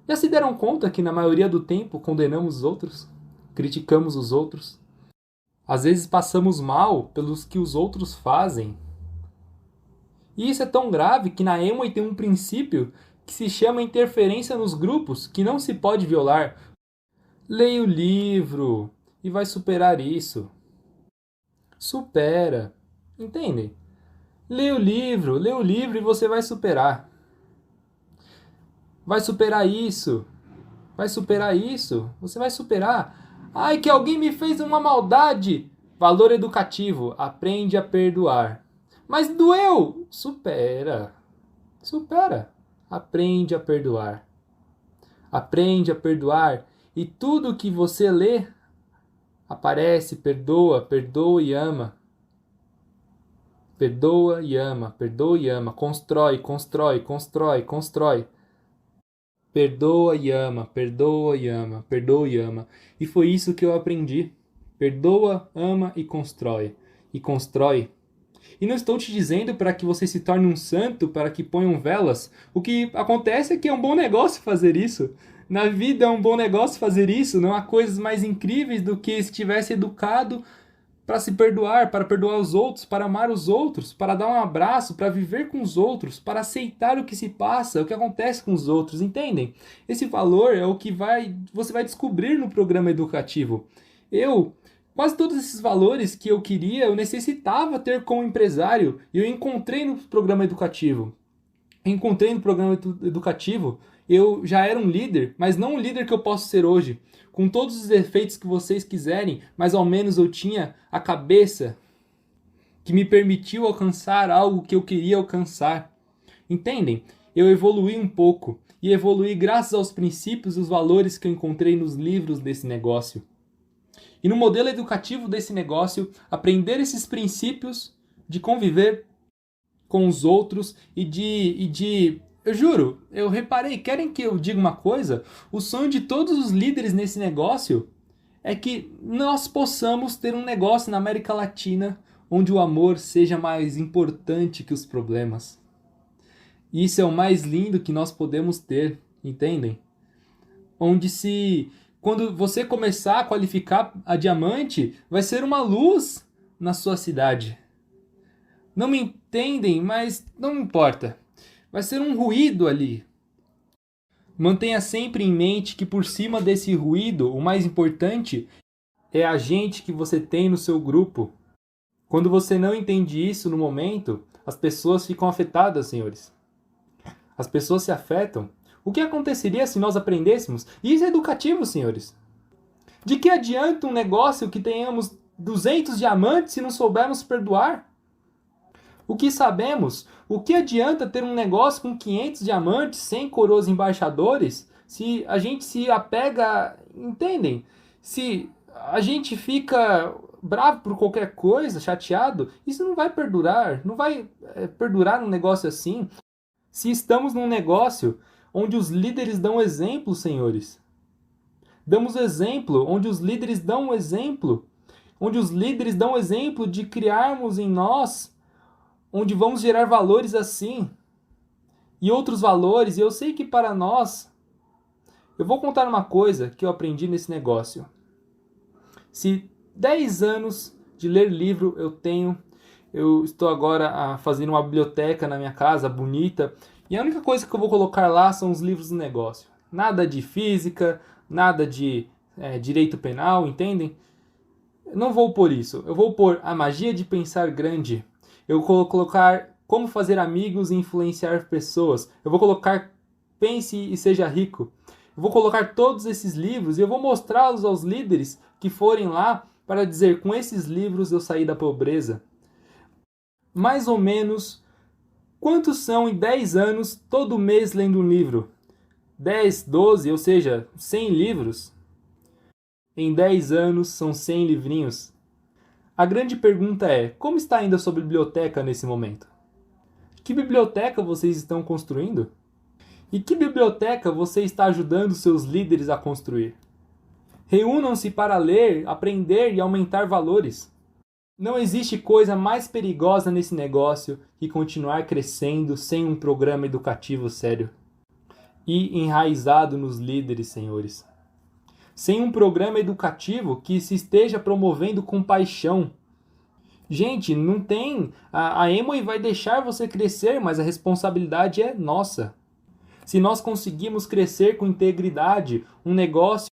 Já se deram conta que na maioria do tempo condenamos os outros? Criticamos os outros? Às vezes passamos mal pelos que os outros fazem. E isso é tão grave que na Amway tem um princípio que se chama interferência nos grupos, que não se pode violar. Leia o livro. e vai superar isso. Supera. Entendem? Lê o livro e você vai superar. Vai superar isso. Vai superar isso. Você vai superar. Ai, que alguém me fez uma maldade. Valor educativo. Aprende a perdoar. Mas doeu. Supera. Supera. Aprende a perdoar. Aprende a perdoar. E tudo que você lê aparece, perdoa, perdoa e ama. Perdoa e ama, perdoa e ama. Constrói, constrói, constrói, constrói. Perdoa e ama, perdoa e ama, perdoa e ama. E foi isso que eu aprendi. Perdoa, ama e constrói. E constrói. E não estou te dizendo para que você se torne um santo, para que ponham velas. O que acontece é que é um bom negócio fazer isso. Na vida é um bom negócio fazer isso. Não há coisas mais incríveis do que se tivesse educado para se perdoar, para perdoar os outros, para amar os outros, para dar um abraço, para viver com os outros, para aceitar o que se passa, o que acontece com os outros, entendem? Esse valor é o que você vai descobrir no programa educativo. Quase todos esses valores que eu queria, eu necessitava ter como empresário, e eu encontrei no programa educativo. Eu já era um líder, mas não o líder que eu posso ser hoje. Com todos os defeitos que vocês quiserem, mas ao menos eu tinha a cabeça que me permitiu alcançar algo que eu queria alcançar. Entendem? Eu evoluí um pouco, e evoluí graças aos princípios e os valores que eu encontrei nos livros desse negócio. E no modelo educativo desse negócio, aprender esses princípios de conviver com os outros eu juro, eu reparei, querem que eu diga uma coisa? O sonho de todos os líderes nesse negócio é que nós possamos ter um negócio na América Latina onde o amor seja mais importante que os problemas. Isso é o mais lindo que nós podemos ter, entendem? Quando você começar a qualificar a diamante, vai ser uma luz na sua cidade. Não me entendem, mas não importa. Vai ser um ruído ali. Mantenha sempre em mente que por cima desse ruído, o mais importante é a gente que você tem no seu grupo. Quando você não entende isso no momento, as pessoas ficam afetadas, senhores. As pessoas se afetam. O que aconteceria se nós aprendêssemos? E isso é educativo, senhores. De que adianta um negócio que tenhamos 200 diamantes se não soubermos perdoar? O que sabemos? O que adianta ter um negócio com 500 diamantes, 100 coroas embaixadores, se a gente se apega, entendem? Se a gente fica bravo por qualquer coisa, chateado, isso não vai perdurar, não vai perdurar num negócio assim. Se estamos num negócio onde os líderes dão exemplo, senhores. Damos exemplo, onde os líderes dão exemplo. Onde os líderes dão exemplo de criarmos em nós, onde vamos gerar valores assim. E outros valores, e eu sei que para nós... Eu vou contar uma coisa que eu aprendi nesse negócio. Se 10 anos de ler livro eu estou agora fazendo uma biblioteca na minha casa, bonita, e a única coisa que eu vou colocar lá são os livros do negócio. Nada de física, nada de direito penal, entendem? Eu não vou pôr isso. Eu vou pôr a magia de pensar grande. Eu vou colocar como fazer amigos e influenciar pessoas. Eu vou colocar pense e seja rico. Eu vou colocar todos esses livros e eu vou mostrá-los aos líderes que forem lá para dizer, com esses livros eu saí da pobreza. Mais ou menos, quantos são em 10 anos todo mês lendo um livro? 10, 12, ou seja, 100 livros. Em 10 anos são 100 livrinhos. A grande pergunta é, como está indo a sua biblioteca nesse momento? Que biblioteca vocês estão construindo? E que biblioteca você está ajudando seus líderes a construir? Reúnam-se para ler, aprender e aumentar valores. Não existe coisa mais perigosa nesse negócio que continuar crescendo sem um programa educativo sério. E enraizado nos líderes, senhores. Sem um programa educativo que se esteja promovendo com paixão. Gente, não tem... A Amway vai deixar você crescer, mas a responsabilidade é nossa. Se nós conseguimos crescer com integridade, um negócio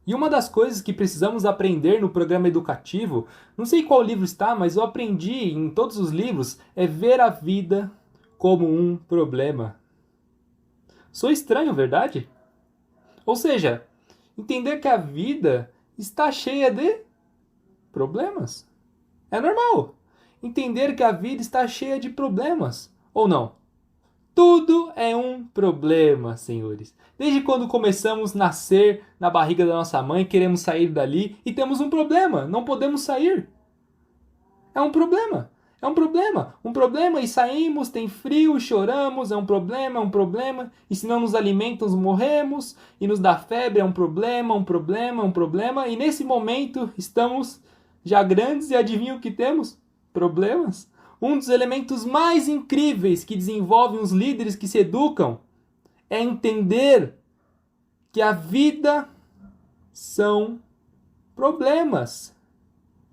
E uma das coisas que precisamos aprender no programa educativo, não sei qual livro está, mas eu aprendi em todos os livros, é ver a vida como um problema. Sou estranho, verdade? Ou seja, entender que a vida está cheia de problemas. É normal. Entender que a vida está cheia de problemas. Ou não? Tudo é um problema, senhores. Desde quando começamos a nascer na barriga da nossa mãe, queremos sair dali e temos um problema. Não podemos sair. É um problema. É um problema. Um problema e saímos, tem frio, choramos, é um problema, é um problema. E se não nos alimentamos, morremos. E nos dá febre, é um problema, um problema, um problema. E nesse momento estamos já grandes e adivinha o que temos? Problemas. Um dos elementos mais incríveis que desenvolvem os líderes que se educam é entender que a vida são problemas.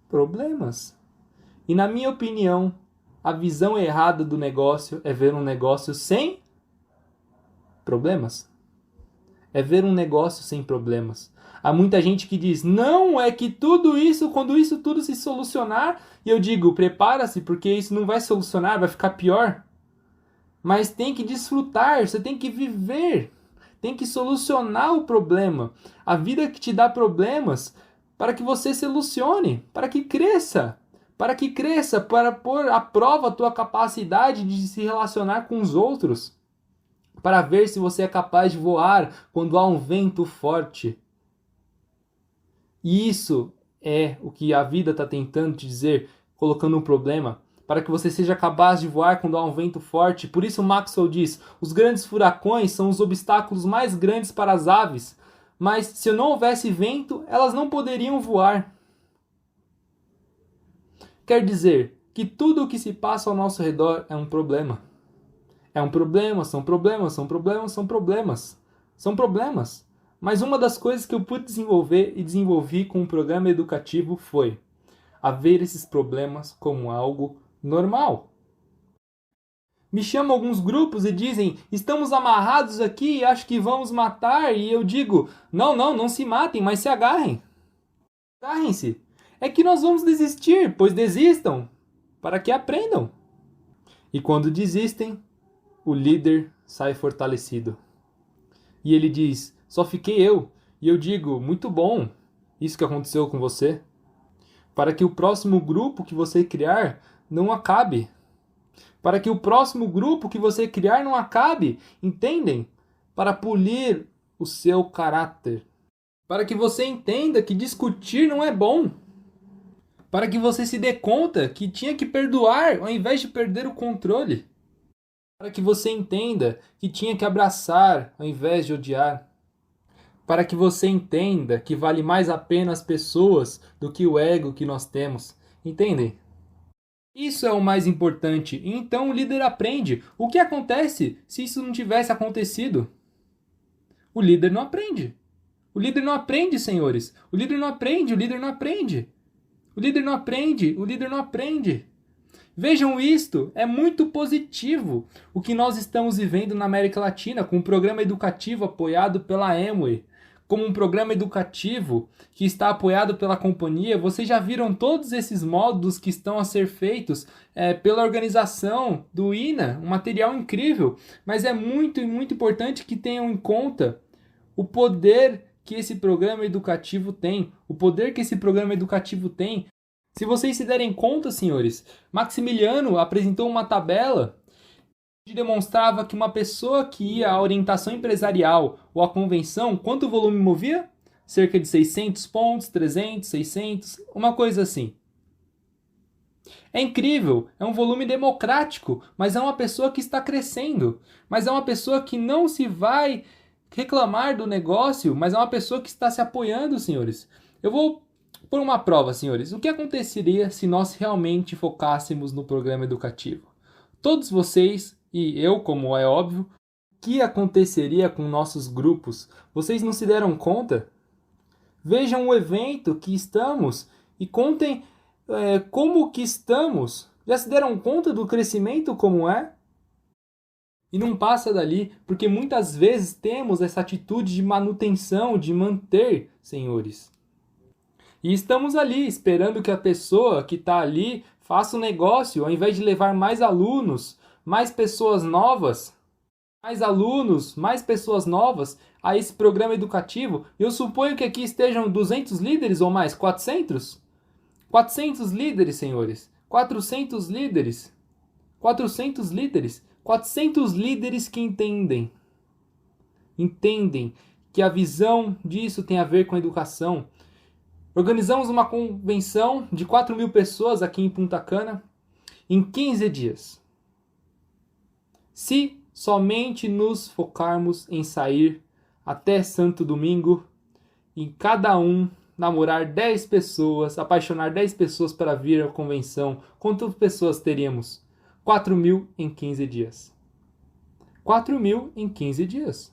Problemas. E na minha opinião, a visão errada do negócio é ver um negócio sem problemas. É ver um negócio sem problemas. Há muita gente que diz, não, é que tudo isso, quando isso tudo se solucionar, e eu digo, prepara-se, porque isso não vai solucionar, vai ficar pior. Mas tem que desfrutar, você tem que viver, tem que solucionar o problema. A vida que te dá problemas, para que você solucione, para que cresça, para pôr à prova a tua capacidade de se relacionar com os outros, para ver se você é capaz de voar quando há um vento forte. E isso é o que a vida está tentando te dizer, colocando um problema, para que você seja capaz de voar quando há um vento forte. Por isso Maxwell diz, os grandes furacões são os obstáculos mais grandes para as aves, mas se não houvesse vento, elas não poderiam voar. Quer dizer que tudo o que se passa ao nosso redor é um problema. É um problema, são problemas, são problemas, são problemas. São problemas. Mas uma das coisas que eu pude desenvolver e desenvolvi com o programa educativo foi a ver esses problemas como algo normal. Me chamam alguns grupos e dizem, estamos amarrados aqui e acho que vamos matar. E eu digo, não se matem, mas se agarrem. Agarrem-se. É que nós vamos desistir, pois desistam, para que aprendam. E quando desistem, o líder sai fortalecido. E ele diz, só fiquei eu. E eu digo, muito bom, isso que aconteceu com você. Para que o próximo grupo que você criar não acabe. Para que o próximo grupo que você criar não acabe, entendem? Para polir o seu caráter. Para que você entenda que discutir não é bom. Para que você se dê conta que tinha que perdoar ao invés de perder o controle. Para que você entenda que tinha que abraçar ao invés de odiar. Para que você entenda que vale mais a pena as pessoas do que o ego que nós temos. Entendem? Isso é o mais importante. Então o líder aprende. O que acontece se isso não tivesse acontecido? O líder não aprende. O líder não aprende, senhores. O líder não aprende, o líder não aprende. O líder não aprende, o líder não aprende. Vejam isto, é muito positivo o que nós estamos vivendo na América Latina com um programa educativo apoiado pela Amway. Como um programa educativo que está apoiado pela companhia, vocês já viram todos esses módulos que estão a ser feitos pela organização do INA, um material incrível, mas é muito importante que tenham em conta o poder que esse programa educativo tem, o poder que esse programa educativo tem. Se vocês se derem conta, senhores, Maximiliano apresentou uma tabela que demonstrava que uma pessoa que ia à orientação empresarial ou à convenção, quanto volume movia? Cerca de 600 pontos, 300, 600, uma coisa assim. É incrível, é um volume democrático, mas é uma pessoa que está crescendo. Mas é uma pessoa que não se vai reclamar do negócio, mas é uma pessoa que está se apoiando, senhores. Eu vou por uma prova, senhores. O que aconteceria se nós realmente focássemos no programa educativo? Todos vocês, e eu, como é óbvio, o que aconteceria com nossos grupos? Vocês não se deram conta? Vejam o evento que estamos e contem como que estamos. Já se deram conta do crescimento como é? E não passa dali, porque muitas vezes temos essa atitude de manutenção, de manter, senhores. E estamos ali esperando que a pessoa que está ali faça um negócio, ao invés de levar mais alunos, mais pessoas novas, mais alunos, mais pessoas novas a esse programa educativo. Eu suponho que aqui estejam 200 líderes ou mais, 400? 400 líderes, senhores. 400 líderes. 400 líderes. 400 líderes que entendem que a visão disso tem a ver com a educação. Organizamos uma convenção de 4.000 pessoas aqui em Punta Cana em 15 dias. Se somente nos focarmos em sair até Santo Domingo e cada um namorar 10 pessoas, apaixonar 10 pessoas para vir à convenção, quantas pessoas teríamos? 4.000 em 15 dias. 4.000 em 15 dias.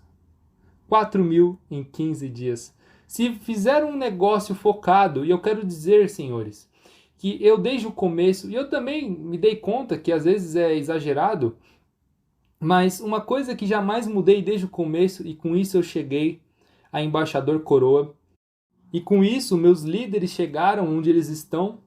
4.000 em 15 dias. Se fizer um negócio focado, e eu quero dizer, senhores, que eu desde o começo, e eu também me dei conta que às vezes é exagerado, mas uma coisa que jamais mudei desde o começo, e com isso eu cheguei a embaixador coroa, e com isso meus líderes chegaram onde eles estão,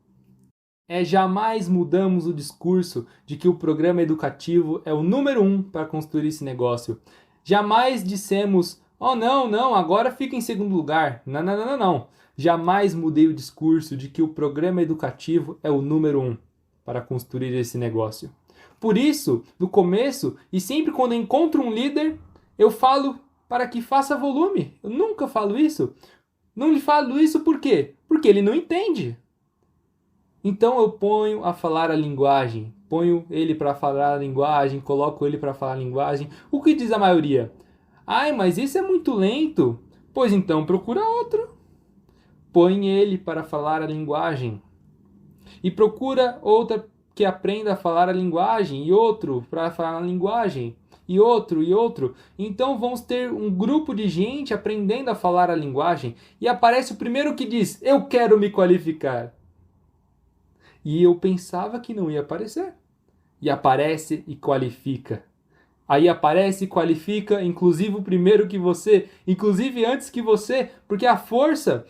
jamais mudamos o discurso de que o programa educativo é o número 1 para construir esse negócio. Jamais dissemos, oh não, agora fica em segundo lugar. Não. Jamais mudei o discurso de que o programa educativo é o número 1 para construir esse negócio. Por isso, no começo, e sempre quando eu encontro um líder, eu falo para que faça volume. Eu nunca falo isso. Não lhe falo isso por quê? Porque ele não entende. Então eu ponho a falar a linguagem. Ponho ele para falar a linguagem, coloco ele para falar a linguagem. O que diz a maioria? Ai, mas isso é muito lento. Pois então procura outro. Põe ele para falar a linguagem. E procura outra que aprenda a falar a linguagem. E outro para falar a linguagem. E outro. Então vamos ter um grupo de gente aprendendo a falar a linguagem. E aparece o primeiro que diz, eu quero me qualificar. E eu pensava que não ia aparecer. E aparece e qualifica. Aí aparece e qualifica, inclusive o primeiro que você, inclusive antes que você, porque a força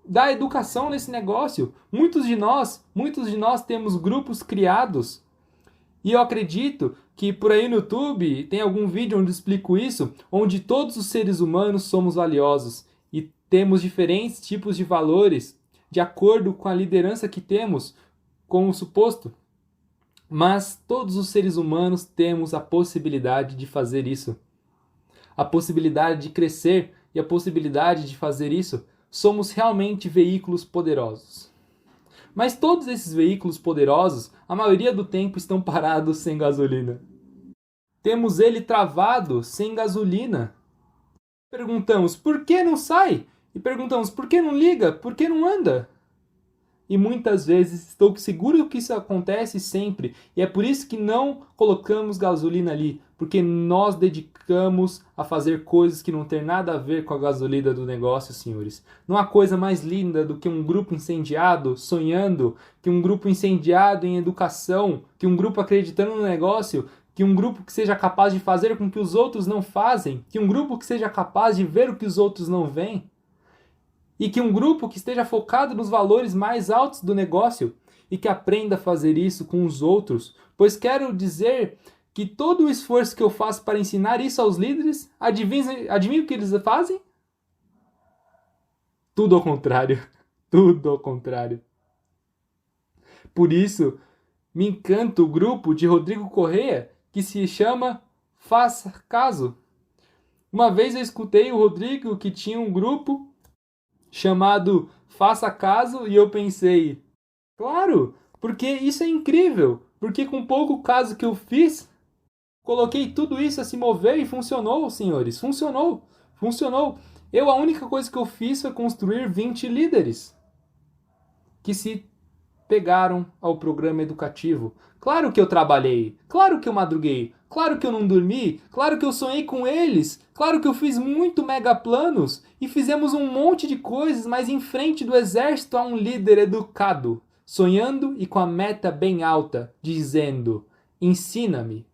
da educação nesse negócio. Muitos de nós temos grupos criados. E eu acredito que por aí no YouTube tem algum vídeo onde eu explico isso, onde todos os seres humanos somos valiosos e temos diferentes tipos de valores de acordo com a liderança que temos, com o suposto. Mas todos os seres humanos temos a possibilidade de fazer isso. A possibilidade de crescer e a possibilidade de fazer isso. Somos realmente veículos poderosos. Mas todos esses veículos poderosos, a maioria do tempo estão parados sem gasolina. Temos ele travado sem gasolina. Perguntamos, por que não sai? E perguntamos, por que não liga? Por que não anda? E muitas vezes estou seguro que isso acontece sempre. E é por isso que não colocamos gasolina ali. Porque nós dedicamos a fazer coisas que não tem nada a ver com a gasolina do negócio, senhores. Não há coisa mais linda do que um grupo incendiado, sonhando, que um grupo incendiado em educação, que um grupo acreditando no negócio, que um grupo que seja capaz de fazer com que os outros não fazem, que um grupo que seja capaz de ver o que os outros não veem. E que um grupo que esteja focado nos valores mais altos do negócio e que aprenda a fazer isso com os outros. Pois quero dizer que todo o esforço que eu faço para ensinar isso aos líderes, adivinha o que eles fazem? Tudo ao contrário. Tudo ao contrário. Por isso, me encanta o grupo de Rodrigo Correia que se chama Faça Caso. Uma vez eu escutei o Rodrigo que tinha um grupo chamado Faça Caso e eu pensei, claro, porque isso é incrível, porque com pouco caso que eu fiz, coloquei tudo isso a se mover e funcionou, senhores, funcionou. A única coisa que eu fiz foi construir 20 líderes que se pegaram ao programa educativo. Claro que eu trabalhei, claro que eu madruguei, claro que eu não dormi, claro que eu sonhei com eles, claro que eu fiz muito mega planos e fizemos um monte de coisas, mas em frente do exército há um líder educado, sonhando e com a meta bem alta, dizendo, ensina-me.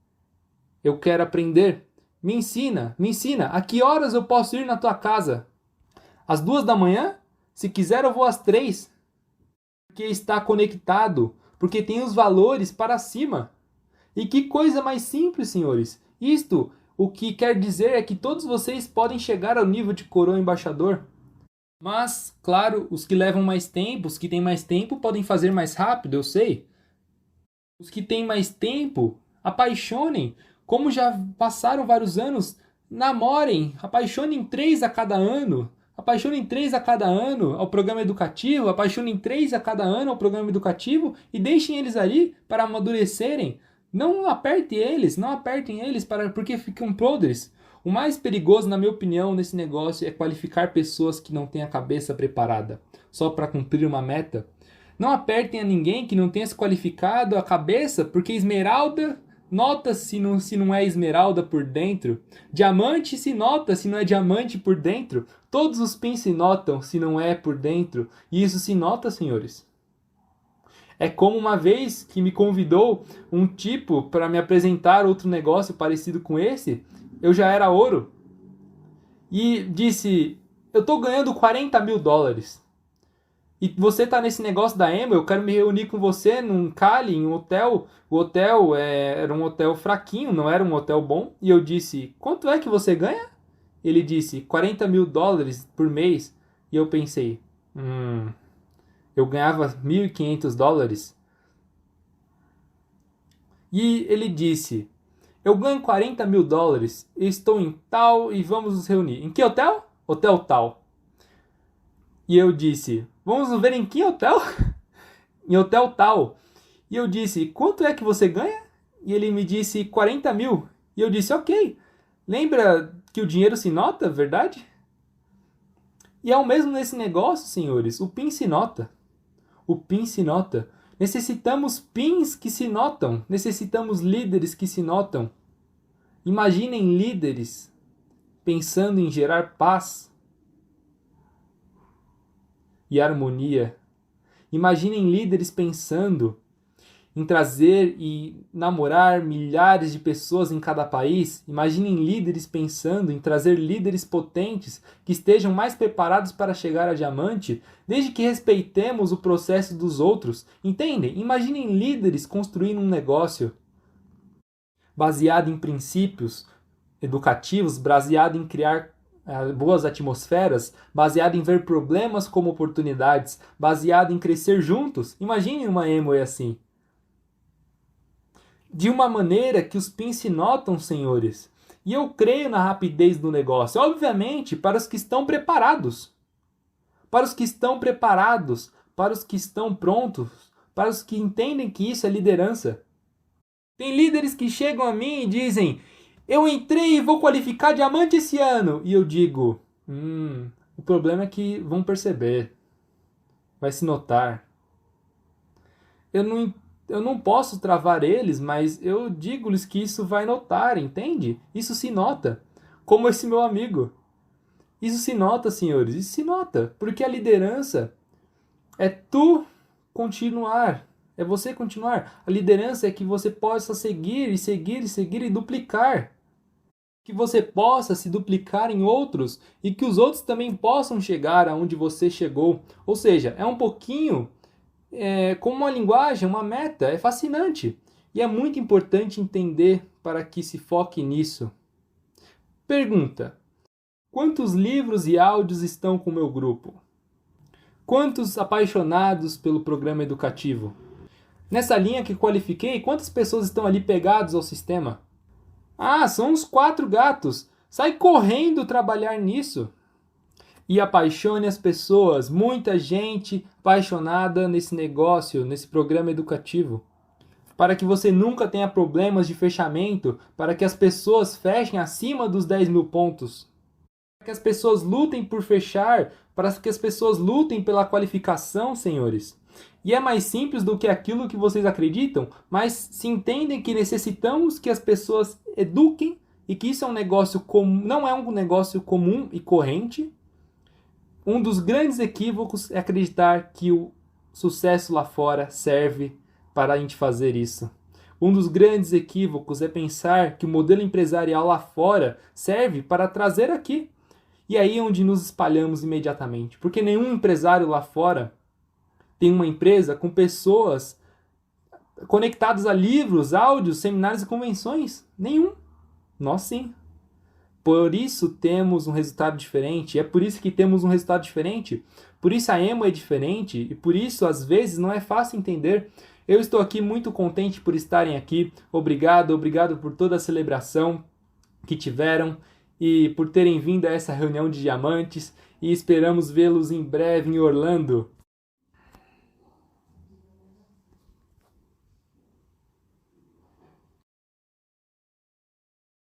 Eu quero aprender. Me ensina, me ensina. A que horas eu posso ir na tua casa? Às 2 da manhã? Se quiser, eu vou às 3. Porque está conectado, porque tem os valores para cima. E que coisa mais simples, senhores. Isto, o que quer dizer é que todos vocês podem chegar ao nível de coroa embaixador. Mas, claro, os que levam mais tempo, os que têm mais tempo, podem fazer mais rápido, eu sei. Os que têm mais tempo, apaixonem. Como já passaram vários anos, namorem, apaixonem 3 a cada ano. Apaixonem 3 a cada ano ao programa educativo, apaixonem 3 a cada ano ao programa educativo e deixem eles ali para amadurecerem. Não apertem eles porque ficam podres. O mais perigoso, na minha opinião, nesse negócio é qualificar pessoas que não têm a cabeça preparada, só para cumprir uma meta. Não apertem a ninguém que não tenha se qualificado a cabeça, porque esmeralda nota se não é esmeralda por dentro. Diamante se nota se não é diamante por dentro. Todos os pins se notam se não é por dentro. E isso se nota, senhores. É como uma vez que me convidou um tipo para me apresentar outro negócio parecido com esse. Eu já era ouro. E disse, eu estou ganhando $40.000. E você tá nesse negócio da Emo, eu quero me reunir com você num Cali, em um hotel. O hotel era um hotel fraquinho, não era um hotel bom. E eu disse, quanto é que você ganha? Ele disse, $40.000 por mês. E eu pensei, eu ganhava $1.500. E ele disse, eu ganho $40.000, estou em tal e vamos nos reunir. Em que hotel? Hotel tal. E eu disse, vamos nos ver em que hotel? Em hotel tal. E eu disse, quanto é que você ganha? E ele me disse, 40 mil. E eu disse, ok. Lembra que o dinheiro se nota, verdade? E é o mesmo nesse negócio, senhores. O PIN se nota. O PIN se nota. Necessitamos PINs que se notam. Necessitamos líderes que se notam. Imaginem líderes pensando em gerar paz e harmonia. Imaginem líderes pensando em trazer e namorar milhares de pessoas em cada país. Imaginem líderes pensando em trazer líderes potentes que estejam mais preparados para chegar a diamante, desde que respeitemos o processo dos outros. Entendem? Imaginem líderes construindo um negócio baseado em princípios educativos, baseado em criar boas atmosferas, baseado em ver problemas como oportunidades, baseado em crescer juntos. Imagine uma Amway assim. De uma maneira que os pins se notam, senhores. E eu creio na rapidez do negócio. Obviamente, para os que estão preparados. Para os que estão preparados. Para os que estão prontos. Para os que entendem que isso é liderança. Tem líderes que chegam a mim e dizem, eu entrei e vou qualificar diamante esse ano. E eu digo, o problema é que vão perceber. Vai se notar. Eu não posso travar eles, mas eu digo-lhes que isso vai notar, entende? Isso se nota. Como esse meu amigo. Isso se nota, senhores. Isso se nota. Porque a liderança é tu continuar. É você continuar. A liderança é que você possa seguir e seguir e seguir e duplicar. Que você possa se duplicar em outros e que os outros também possam chegar aonde você chegou. Ou seja, é um pouquinho como uma linguagem, uma meta. É fascinante. E é muito importante entender para que se foque nisso. Pergunta: quantos livros e áudios estão com o meu grupo? Quantos apaixonados pelo programa educativo? Nessa linha que qualifiquei, quantas pessoas estão ali pegadas ao sistema? Ah, são uns 4 gatos. Sai correndo trabalhar nisso. E apaixone as pessoas. Muita gente apaixonada nesse negócio, nesse programa educativo. Para que você nunca tenha problemas de fechamento. Para que as pessoas fechem acima dos 10 mil pontos. Para que as pessoas lutem por fechar. Para que as pessoas lutem pela qualificação, senhores. E é mais simples do que aquilo que vocês acreditam, mas se entendem que necessitamos que as pessoas eduquem e que isso é um negócio comum, não é um negócio comum e corrente. Um dos grandes equívocos é acreditar que o sucesso lá fora serve para a gente fazer isso. Um dos grandes equívocos é pensar que o modelo empresarial lá fora serve para trazer aqui. E aí é onde nos espalhamos imediatamente. Porque nenhum empresário lá fora tem uma empresa com pessoas conectadas a livros, áudios, seminários e convenções. Nenhum. Nós sim. Por isso temos um resultado diferente. É por isso que temos um resultado diferente. Por isso a Emo é diferente. E por isso, às vezes, não é fácil entender. Eu estou aqui muito contente por estarem aqui. Obrigado por toda a celebração que tiveram e por terem vindo a essa reunião de diamantes. E esperamos vê-los em breve em Orlando.